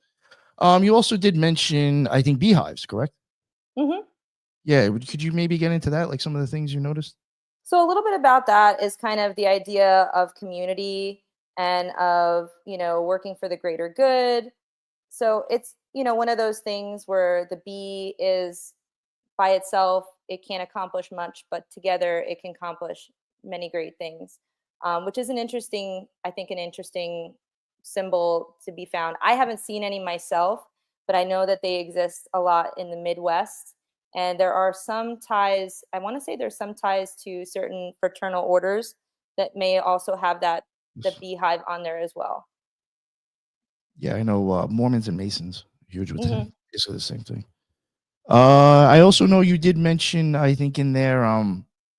[SPEAKER 1] You also did mention, I think, beehives, correct?
[SPEAKER 6] Mm-hmm.
[SPEAKER 1] Yeah. Could you maybe get into that, like some of the things you noticed?
[SPEAKER 6] So a little bit about that is kind of the idea of community and of, working for the greater good. So it's, one of those things where the bee is by itself, it can't accomplish much, but together it can accomplish many great things, which is an interesting symbol to be found. I haven't seen any myself, but I know that they exist a lot in the Midwest. And there are some ties, I want to say there's some ties to certain fraternal orders that may also have the beehive on there as well.
[SPEAKER 1] Yeah, I know Mormons and Masons, huge with that. Basically the same thing. I also know you did mention, I think, in there,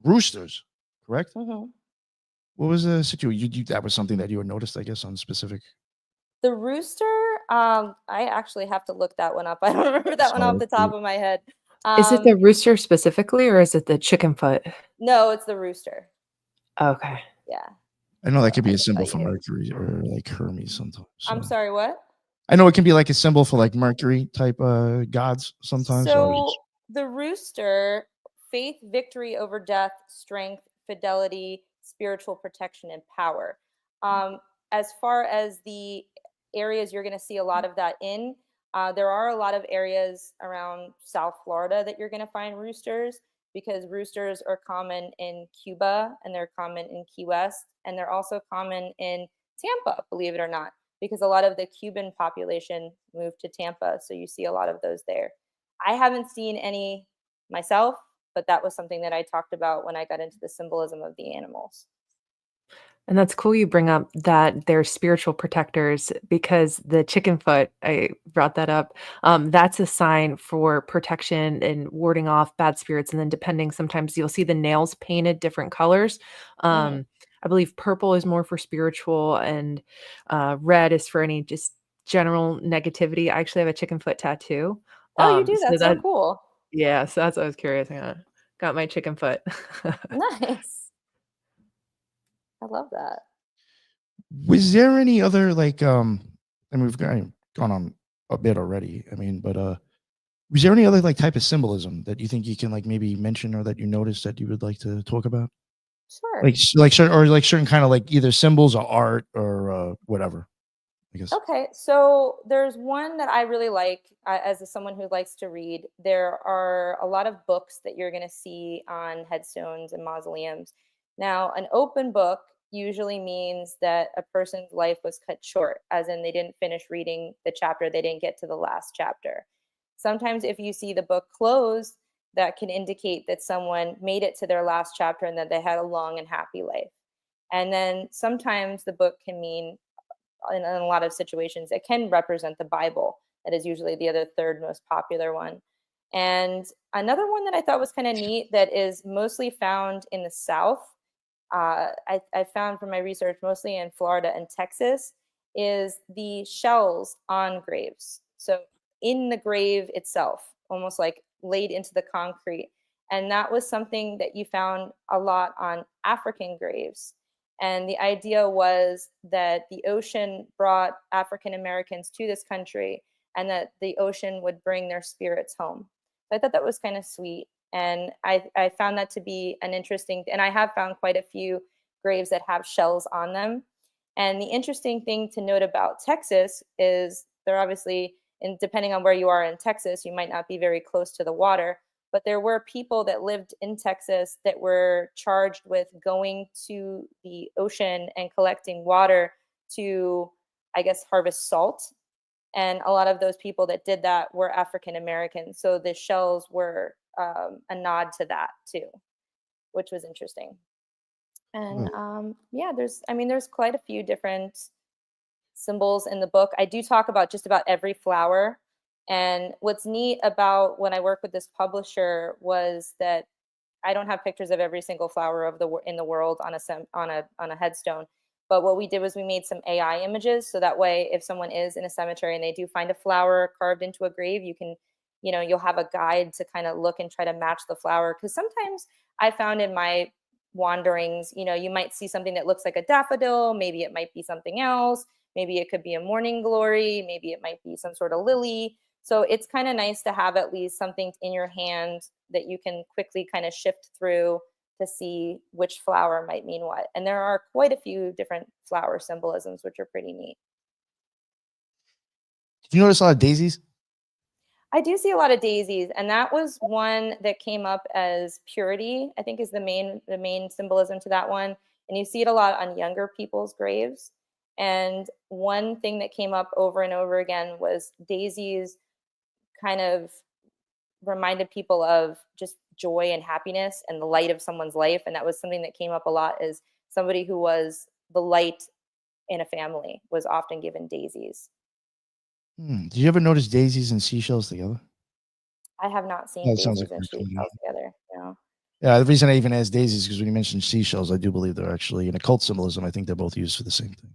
[SPEAKER 1] roosters, correct?
[SPEAKER 6] Mm-hmm.
[SPEAKER 1] What was the situation? That was something that you had noticed, I guess, on specific.
[SPEAKER 6] The rooster, I actually have to look that one up. I don't remember that one off the top of my head.
[SPEAKER 4] Is it the rooster specifically, or is it the chicken foot?
[SPEAKER 6] No, it's the rooster.
[SPEAKER 4] Okay.
[SPEAKER 6] Yeah.
[SPEAKER 1] I know that could be a symbol for Mercury or like Hermes sometimes. So.
[SPEAKER 6] I'm sorry, what?
[SPEAKER 1] I know it can be like a symbol for like Mercury type gods sometimes.
[SPEAKER 6] So the rooster, faith, victory over death, strength, fidelity, spiritual protection, and power. As far as the areas you're going to see a lot of that in, there are a lot of areas around South Florida that you're going to find roosters, because roosters are common in Cuba and they're common in Key West, and they're also common in Tampa, believe it or not, because a lot of the Cuban population moved to Tampa. So you see a lot of those there. I haven't seen any myself, but that was something that I talked about when I got into the symbolism of the animals.
[SPEAKER 4] And that's cool you bring up that they're spiritual protectors, because the chicken foot, I brought that up. That's a sign for protection and warding off bad spirits. And then depending, sometimes you'll see the nails painted different colors. I believe purple is more for spiritual, and red is for any just general negativity. I actually have a chicken foot tattoo.
[SPEAKER 6] Oh, you do? That's so cool.
[SPEAKER 4] Yeah, so that's what I was curious. Got my chicken foot.
[SPEAKER 6] Nice. I love that.
[SPEAKER 1] Was there any other like we've gone on a bit already. I mean, but was there any other like type of symbolism that you think you can like maybe mention, or that you noticed that you would like to talk about?
[SPEAKER 6] Sure.
[SPEAKER 1] Certain kind of like either symbols or art or whatever, I guess.
[SPEAKER 6] Okay, so there's one that I really like as someone who likes to read. There are a lot of books that you're going to see on headstones and mausoleums. Now, an open book usually means that a person's life was cut short, as in they didn't finish reading the chapter, they didn't get to the last chapter. Sometimes if you see the book closed, that can indicate that someone made it to their last chapter and that they had a long and happy life. And then sometimes the book can mean, in a lot of situations, it can represent the Bible. That is usually the third most popular one. And another one that I thought was kind of neat, that is mostly found in the South, I found from my research mostly in Florida and Texas, is the shells on graves. So in the grave itself, almost like laid into the concrete. And that was something that you found a lot on African graves. And the idea was that the ocean brought African Americans to this country, and that the ocean would bring their spirits home. So I thought that was kind of sweet. And I found that to be an interesting, and I have found quite a few graves that have shells on them. And the interesting thing to note about Texas is they're obviously, and depending on where you are in Texas, you might not be very close to the water, but there were people that lived in Texas that were charged with going to the ocean and collecting water to, I guess, harvest salt. And a lot of those people that did that were African American. So the shells were a nod to that too, which was interesting. And yeah, there's quite a few different symbols in the book. I do talk about just about every flower. And what's neat about when I work with this publisher was that I don't have pictures of every single flower of in the world on a headstone. But what we did was we made some AI images, so that way, if someone is in a cemetery and they do find a flower carved into a grave, you can, you'll have a guide to kind of look and try to match the flower. Because sometimes I found in my wanderings, you might see something that looks like a daffodil, maybe it might be something else, maybe it could be a morning glory, maybe it might be some sort of lily. So it's kind of nice to have at least something in your hand that you can quickly kind of shift through to see which flower might mean what. And there are quite a few different flower symbolisms, which are pretty neat.
[SPEAKER 1] Did you notice a lot of daisies?
[SPEAKER 6] I do see a lot of daisies, and that was one that came up as purity, I think is the main symbolism to that one. And you see it a lot on younger people's graves. And one thing that came up over and over again was daisies kind of reminded people of just joy and happiness and the light of someone's life. And that was something that came up a lot, as somebody who was the light in a family was often given daisies.
[SPEAKER 1] Did you ever notice daisies and seashells together?
[SPEAKER 6] I have not seen
[SPEAKER 1] That sounds
[SPEAKER 6] daisies
[SPEAKER 1] like
[SPEAKER 6] and
[SPEAKER 1] a cool
[SPEAKER 6] seashells together. No.
[SPEAKER 1] Yeah, the reason I even asked daisies is because when you mentioned seashells, I do believe they're actually in occult symbolism. I think they're both used for the same thing.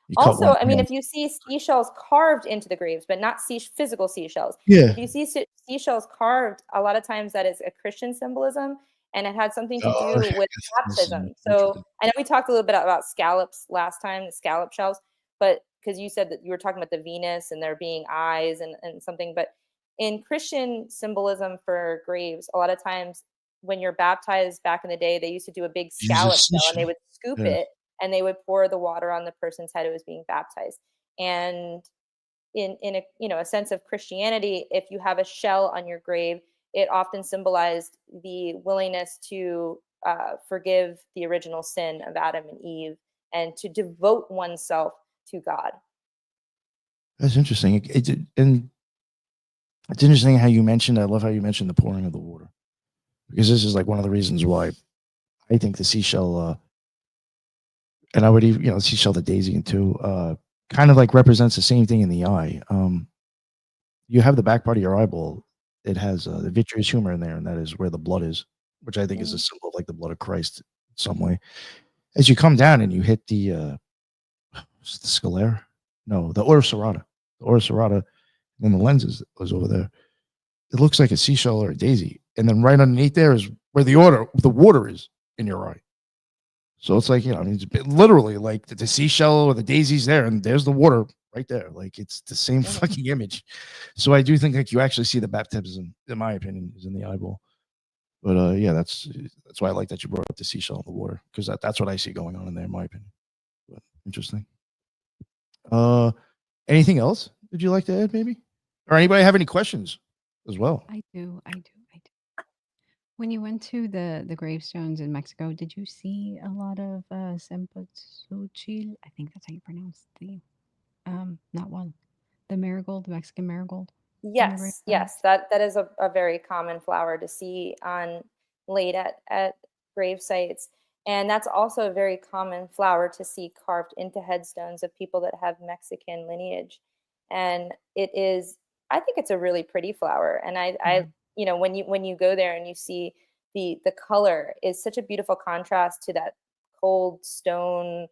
[SPEAKER 1] You cut
[SPEAKER 6] Also,
[SPEAKER 1] one
[SPEAKER 6] I mean,
[SPEAKER 1] down.
[SPEAKER 6] if you see seashells carved into the graves, but not physical seashells,
[SPEAKER 1] Yeah.
[SPEAKER 6] if you see seashells carved, a lot of times that is a Christian symbolism, and it had something to do with baptism. So I know we talked a little bit about scallops last time, the scallop shells, but because you said that you were talking about the Venus and there being eyes and something, but in Christian symbolism for graves, a lot of times when you're baptized back in the day, they used to do a big scallop shell and they would scoop it and they would pour the water on the person's head who was being baptized. And in a sense of Christianity, if you have a shell on your grave, it often symbolized the willingness to forgive the original sin of Adam and Eve and to devote oneself to God.
[SPEAKER 1] That's interesting. And it's interesting how you mentioned. I love how you mentioned the pouring of the water, because this is like one of the reasons why I think the seashell, and I would even seashell, the daisy, and too, kind of like represents the same thing in the eye. You have the back part of your eyeball. It has the vitreous humor in there, and that is where the blood is, which I think is a symbol of like the blood of Christ in some way. As you come down and you hit the sclera, no, the ora serrata, and then the lenses that goes over there. It looks like a seashell or a daisy, and then right underneath there is where the water is in your eye. So it's like, it's literally like the seashell or the daisy's there, and there's the water right there. Like it's the same fucking image. So I do think like you actually see the baptism, in my opinion, is in the eyeball. But yeah, that's why I like that you brought up the seashell in the water, because that's what I see going on in there, in my opinion. But interesting. Anything else would you like to add, maybe? Or anybody have any questions as well?
[SPEAKER 3] I do. When you went to the gravestones in Mexico, did you see a lot of cempasúchil? I think that's how you pronounce the not one, the marigold, the Mexican marigold.
[SPEAKER 6] Yes, that is a very common flower to see laid at grave sites. And that's also a very common flower to see carved into headstones of people that have Mexican lineage. And I think it's a really pretty flower. And I when you go there and you see the color is such a beautiful contrast to that cold stone,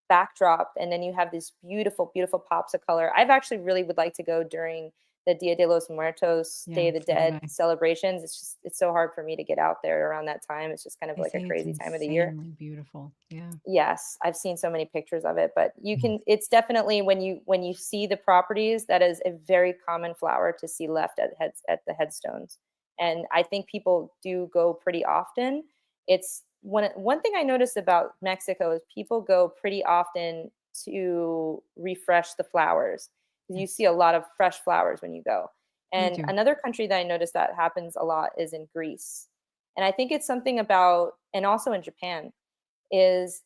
[SPEAKER 6] backdrop, and then you have these beautiful pops of color. I've actually really would like to go during the Dia de los Muertos,
[SPEAKER 3] Yeah,
[SPEAKER 6] Day of the
[SPEAKER 3] so did
[SPEAKER 6] Dead
[SPEAKER 3] I.
[SPEAKER 6] celebrations. It's so hard for me to get out there around that time. It's just kind of
[SPEAKER 3] They
[SPEAKER 6] like a
[SPEAKER 3] say
[SPEAKER 6] crazy
[SPEAKER 3] it's
[SPEAKER 6] time of the year.
[SPEAKER 3] insanely beautiful. Yeah.
[SPEAKER 6] Yes, I've seen so many pictures of it, but you
[SPEAKER 1] Mm.
[SPEAKER 6] can, it's definitely when you see the properties, that is a very common flower to see left at the headstones. And I think people do go pretty often. It's one thing I noticed about Mexico is people go pretty often to refresh the flowers. You see a lot of fresh flowers when you go. And
[SPEAKER 3] too.
[SPEAKER 6] another country that I noticed that happens a lot is in Greece. And I think it's something about, and also in Japan, is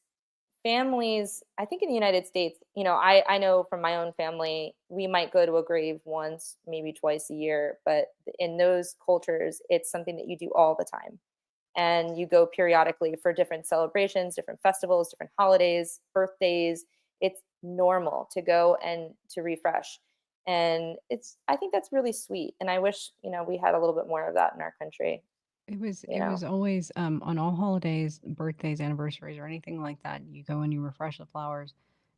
[SPEAKER 6] families, I think in the United States, I know from my own family, we might go to a grave once, maybe twice a year, but in those cultures, it's something that you do all the time. And you go periodically for different celebrations, different festivals, different holidays, birthdays. It's normal to go and to refresh. And I think that's really sweet. And I wish, we had a little bit more of that in our country.
[SPEAKER 3] It was always on all holidays, birthdays, anniversaries, or anything like that. You go and you refresh the flowers,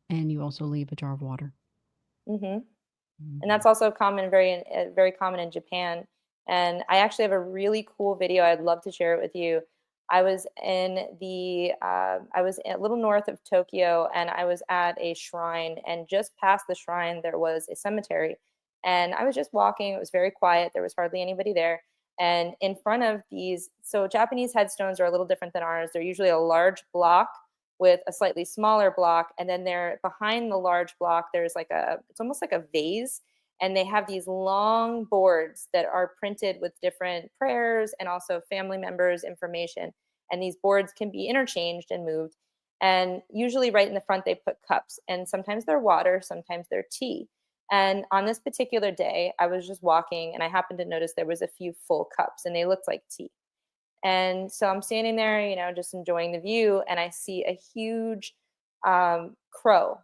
[SPEAKER 3] and you also leave a jar of water.
[SPEAKER 6] Mm-hmm. And that's also common, very common in Japan. And I actually have a really cool video. I'd love to share it with you. I was I was a little north of Tokyo, and I was at a shrine, and just past the shrine there was a cemetery. And I was just walking. It was very quiet. There was hardly anybody there. And in front of these, so Japanese headstones are a little different than ours. They're usually a large block with a slightly smaller block, and then there behind the large block there's it's almost like a vase, and they have these long boards that are printed with different prayers and also family members information, and these boards can be interchanged and moved. And usually right in the front they put cups, and sometimes they're water, sometimes they're tea. And on this particular day I was just walking, and I happened to notice there was a few full cups, and they looked like tea. And so I'm standing there, just enjoying the view, and I see a huge crow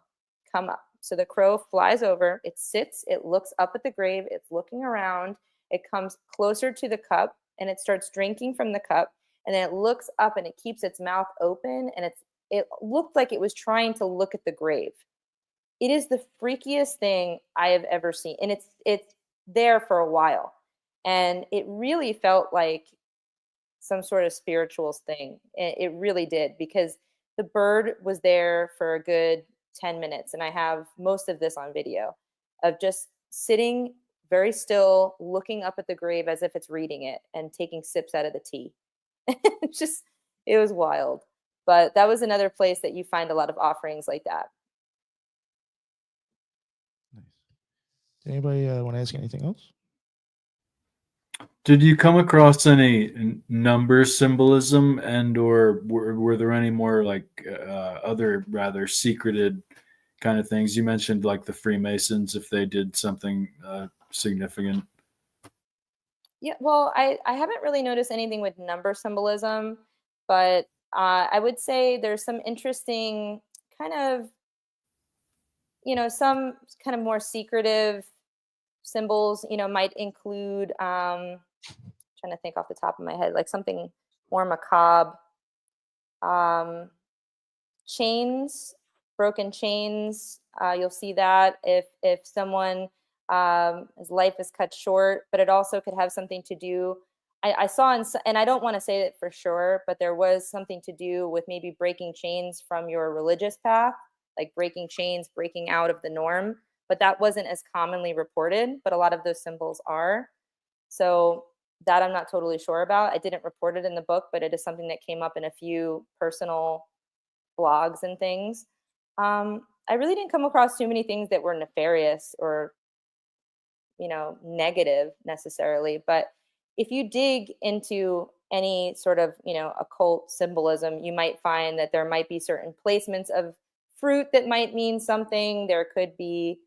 [SPEAKER 6] come up. So the crow flies over, it sits, it looks up at the grave, it's looking around, it comes closer to the cup, and it starts drinking from the cup, and then it looks up and it keeps its mouth open, and it looked like it was trying to look at the grave. It is the freakiest thing I have ever seen, and it's there for a while, and it really felt like some sort of spiritual thing. It really did, because the bird was there for a good 10 minutes. And I have most of this on video of just sitting very still, looking up at the grave as if it's reading it and taking sips out of the tea. It was wild. But that was another place that you find a lot of offerings like that.
[SPEAKER 1] Nice. Does anybody want to ask anything else?
[SPEAKER 2] Did you come across any number symbolism, and or were there any more like other rather secreted kind of things? You mentioned like the Freemasons, if they did something significant.
[SPEAKER 6] Yeah, well, I haven't really noticed anything with number symbolism, but I would say there's some interesting kind of, some kind of more secretive symbols, might include, trying to think off the top of my head, like something more macabre. Chains, broken chains. You'll see that if someone his life is cut short, but it also could have something to do. I saw and I don't want to say it for sure, but there was something to do with maybe breaking chains from your religious path, like breaking chains, breaking out of the norm. But that wasn't as commonly reported, but a lot of those symbols are. So that I'm not totally sure about. I didn't report it in the book, but it is something that came up in a few personal blogs and things. I really didn't come across too many things that were nefarious or, negative necessarily. But if you dig into any sort of, occult symbolism, you might find that there might be certain placements of fruit that might mean something. There could be,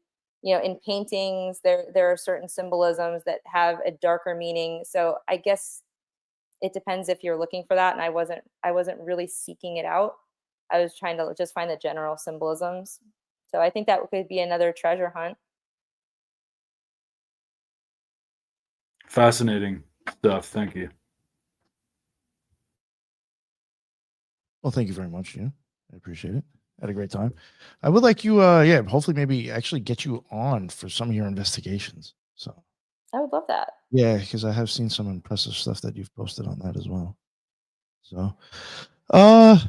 [SPEAKER 6] in paintings, there are certain symbolisms that have a darker meaning. So I guess it depends if you're looking for that. And I wasn't really seeking it out. I was trying to just find the general symbolisms. So I think that could be another treasure hunt.
[SPEAKER 2] Fascinating stuff. Thank you.
[SPEAKER 1] Well, thank you very much, Gina. I appreciate it. Had a great time. I would like you, hopefully maybe actually get you on for some of your investigations. So
[SPEAKER 6] I would love that.
[SPEAKER 1] Yeah, because I have seen some impressive stuff that you've posted on that as well. So, I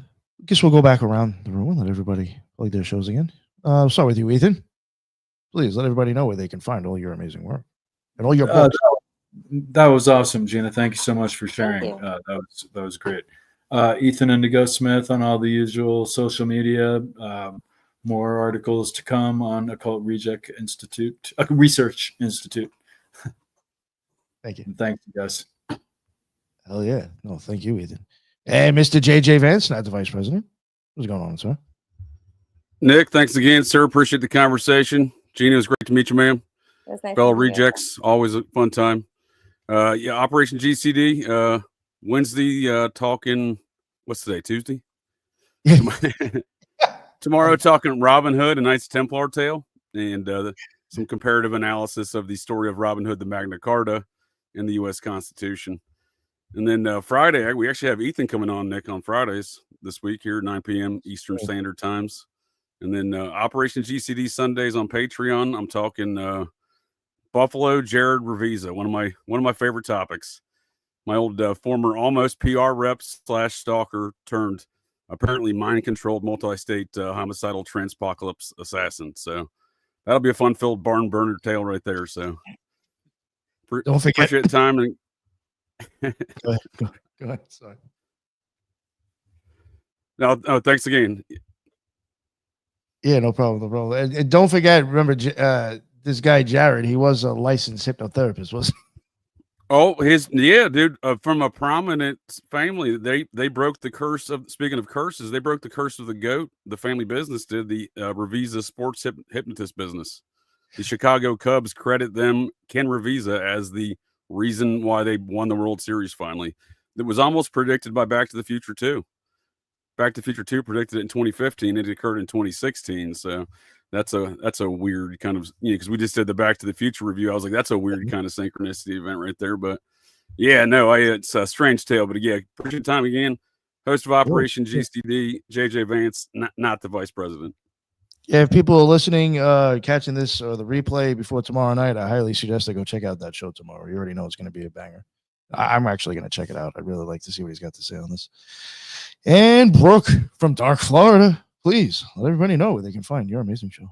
[SPEAKER 1] guess we'll go back around the room and let everybody plug their shows again. I'll start with you, Ethan. Please let everybody know where they can find all your amazing work and all your books.
[SPEAKER 2] That was awesome, Gina. Thank you so much for sharing.
[SPEAKER 6] you.
[SPEAKER 2] That was great. Ethan Indigo Smith on all the usual social media. More articles to come on Occult Research Institute.
[SPEAKER 1] Thank you.
[SPEAKER 2] And thank you, guys.
[SPEAKER 1] Hell yeah. No, thank you, Ethan. And Mr. JJ Vance, not the vice president. What's going on, sir?
[SPEAKER 5] Nick, thanks again, sir. Appreciate the conversation. Gina, it was great to meet you, ma'am.
[SPEAKER 6] It was nice
[SPEAKER 5] Fellow
[SPEAKER 6] to meet you.
[SPEAKER 5] rejects, always a fun time. Yeah, Operation GCD, Wednesday, talking, what's today, Tuesday? Tomorrow, talking Robin Hood, a Knights Templar tale, and some comparative analysis of the story of Robin Hood, the Magna Carta, and the U.S. Constitution. And then Friday, we actually have Ethan coming on, Nick, on Fridays this week here, 9 p.m. Eastern Standard Times. And then Operation GCD Sundays on Patreon. I'm talking Buffalo Jared Revisa, one of my favorite topics. My old former almost PR rep / stalker turned apparently mind-controlled multi-state homicidal transpocalypse assassin. So that'll be a fun-filled barn burner tale right there. So
[SPEAKER 1] Don't forget.
[SPEAKER 5] Appreciate the time. And
[SPEAKER 1] Go ahead. Sorry.
[SPEAKER 5] no, thanks again.
[SPEAKER 1] Yeah, no problem. No problem. And don't forget, remember this guy Jared, he was a licensed hypnotherapist, wasn't he?
[SPEAKER 5] Oh, dude, from a prominent family. They broke the curse of, speaking of curses, they broke the curse of the goat. The family business did, the Revisa sports hypnotist business. The Chicago Cubs credit them, Ken Revisa, as the reason why they won the World Series finally. It was almost predicted by Back to the Future 2. Back to the Future 2 predicted it in 2015. It occurred in 2016. So that's a weird kind of, because we just did the Back to the Future review. I was like, that's a weird kind of synchronicity event right there. But yeah, no, it's a strange tale. But yeah, appreciate the time again. Host of Operation GCD, JJ Vance, not the vice president.
[SPEAKER 1] Yeah, if people are listening, catching this or the replay before tomorrow night, I highly suggest they go check out that show tomorrow. You already know it's going to be a banger. I'm actually going to check it out. I'd really like to see what he's got to say on this. And Brooke from Dark Florida, please let everybody know where they can find your amazing show.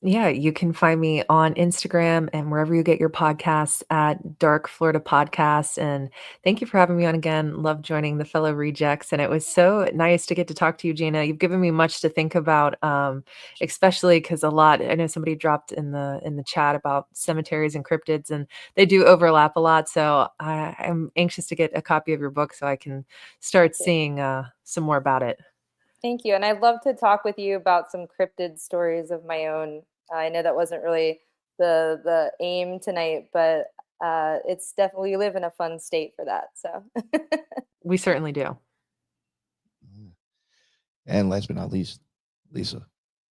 [SPEAKER 4] Yeah, you can find me on Instagram and wherever you get your podcasts at Dark Florida Podcast. And thank you for having me on again. Love joining the fellow rejects. And it was so nice to get to talk to you, Gina. You've given me much to think about, especially because I know somebody dropped in the chat about cemeteries and cryptids, and they do overlap a lot. So I'm anxious to get a copy of your book so I can start seeing some more about it.
[SPEAKER 6] Thank you. And I'd love to talk with you about some cryptid stories of my own. I know that wasn't really the aim tonight, but it's definitely, we live in a fun state for that. So
[SPEAKER 4] we certainly do.
[SPEAKER 1] And last but not least, Lisa,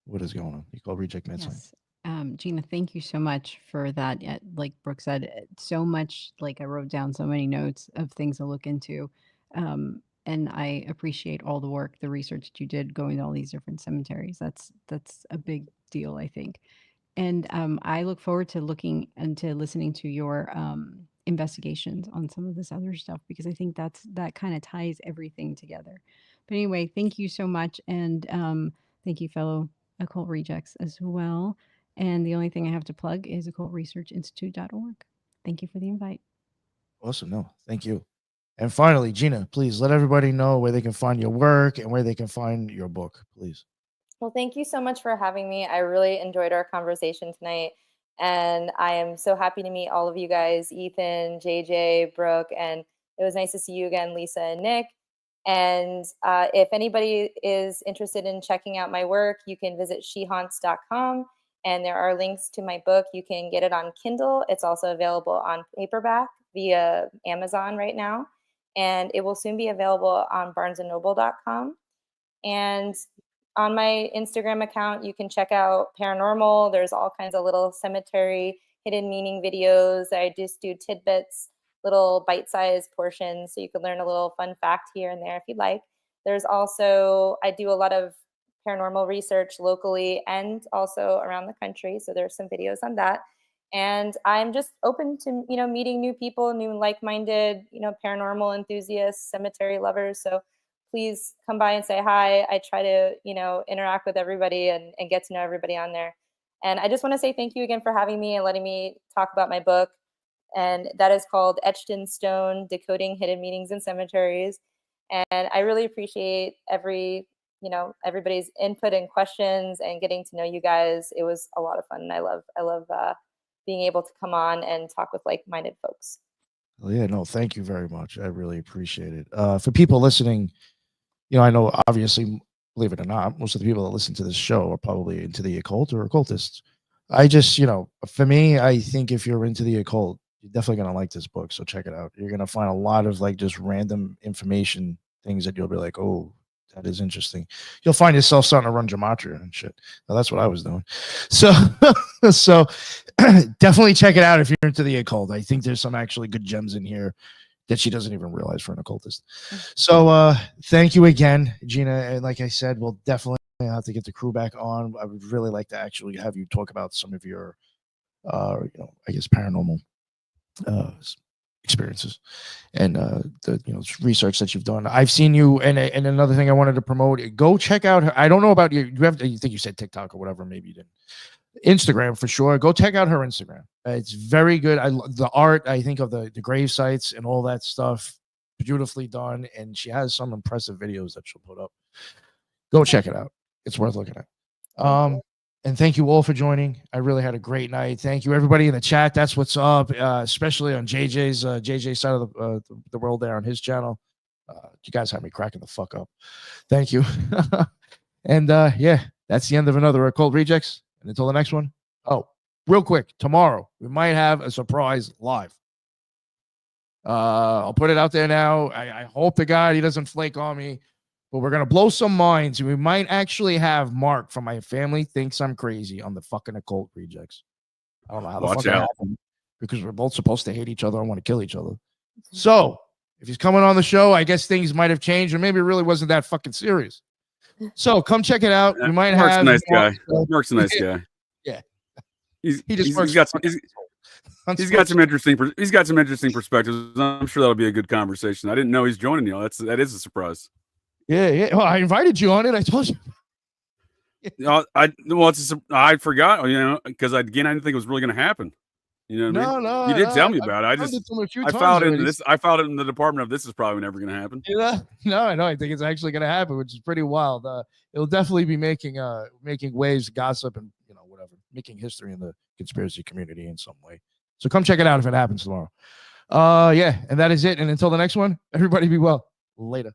[SPEAKER 1] what is going on? You call Reject Midside.
[SPEAKER 3] Yes. Gina, thank you so much for that. Like Brooke said, so much, like I wrote down so many notes of things to look into. And I appreciate all the work, the research that you did going to all these different cemeteries. That's a big deal, I think. And I look forward to looking into listening to your investigations on some of this other stuff, because I think that kind of ties everything together. But anyway, thank you so much. And thank you, fellow Occult Rejects, as well. And the only thing I have to plug is occultresearchinstitute.org. Thank you for the invite.
[SPEAKER 1] Awesome. No, thank you. And finally, Gina, please let everybody know where they can find your work and where they can find your book, please.
[SPEAKER 6] Well, thank you so much for having me. I really enjoyed our conversation tonight. And I am so happy to meet all of you guys, Ethan, JJ, Brooke, and it was nice to see you again, Lisa and Nick. And if anybody is interested in checking out my work, you can visit shehaunts.com. And there are links to my book. You can get it on Kindle. It's also available on paperback via Amazon right now. And it will soon be available on barnesandnoble.com. And on my Instagram account, you can check out paranormal. There's all kinds of little cemetery hidden meaning videos. I just do tidbits, little bite-sized portions, so you can learn a little fun fact here and there if you'd like. There's also, I do a lot of paranormal research locally and also around the country, so there's some videos on that. And I'm just open to, meeting new people, new like-minded, paranormal enthusiasts, cemetery lovers. So please come by and say hi. I try to, interact with everybody and get to know everybody on there. And I just want to say thank you again for having me and letting me talk about my book. And that is called Etched in Stone, Decoding Hidden Meanings in Cemeteries. And I really appreciate everybody's input and questions and getting to know you guys. It was a lot of fun. And I love being able to come on and talk with like-minded folks.
[SPEAKER 1] Well, yeah, no, thank you very much. I really appreciate it. For people listening, I know obviously, believe it or not, most of the people that listen to this show are probably into the occult or occultists. I just, for me, I think if you're into the occult, you're definitely going to like this book. So check it out. You're going to find a lot of like just random information, things that you'll be like, oh, that is interesting. You'll find yourself starting to run gematria and shit. Well, that's what I was doing. So, so definitely check it out if you're into the occult. I think there's some actually good gems in here that she doesn't even realize for an occultist. So thank you again, Gina. And like I said, we'll definitely have to get the crew back on. I would really like to actually have you talk about some of your, I guess, paranormal experiences and the research that you've done. I've seen you, and another thing I wanted to promote. Go check out her. I don't know about you. You think you said TikTok or whatever? Maybe you didn't. Instagram for sure. Go check out her Instagram. It's very good. The art, I think, of the grave sites and all that stuff, beautifully done. And she has some impressive videos that she'll put up. Go check it out. It's worth looking at. And thank you all for joining. I really had a great night. Thank you, everybody in the chat. That's what's up, especially on JJ's side of the world there on his channel. You guys have me cracking the fuck up. Thank you. And yeah, that's the end of another Occult Rejects. And until the next one. Oh, real quick, tomorrow we might have a surprise live. I'll put it out there now. I hope to God he doesn't flake on me. But we're going to blow some minds. We might actually have Mark from my family thinks I'm crazy on the fucking Occult Rejects. I don't know how the fuck that happened because we're both supposed to hate each other and want to kill each other. So if he's coming on the show, I guess things might have changed or maybe it really wasn't that fucking serious. So come check it out. We might
[SPEAKER 5] Mark's
[SPEAKER 1] have
[SPEAKER 5] a nice guy. Mark's a nice guy.
[SPEAKER 1] Yeah.
[SPEAKER 5] He's got some interesting perspectives. I'm sure that'll be a good conversation. I didn't know he's joining you. That is a surprise.
[SPEAKER 1] Yeah. Well, I invited you on it. I told you.
[SPEAKER 5] I forgot, because I didn't think it was really going to happen. You know what I mean?
[SPEAKER 1] No.
[SPEAKER 5] You did tell me about it. I filed it in the department of this is probably never going to happen.
[SPEAKER 1] No, I think it's actually going to happen, which is pretty wild. It'll definitely be making waves, gossip, and whatever, making history in the conspiracy community in some way. So come check it out if it happens tomorrow. Yeah, and that is it. And until the next one, everybody be well. Later.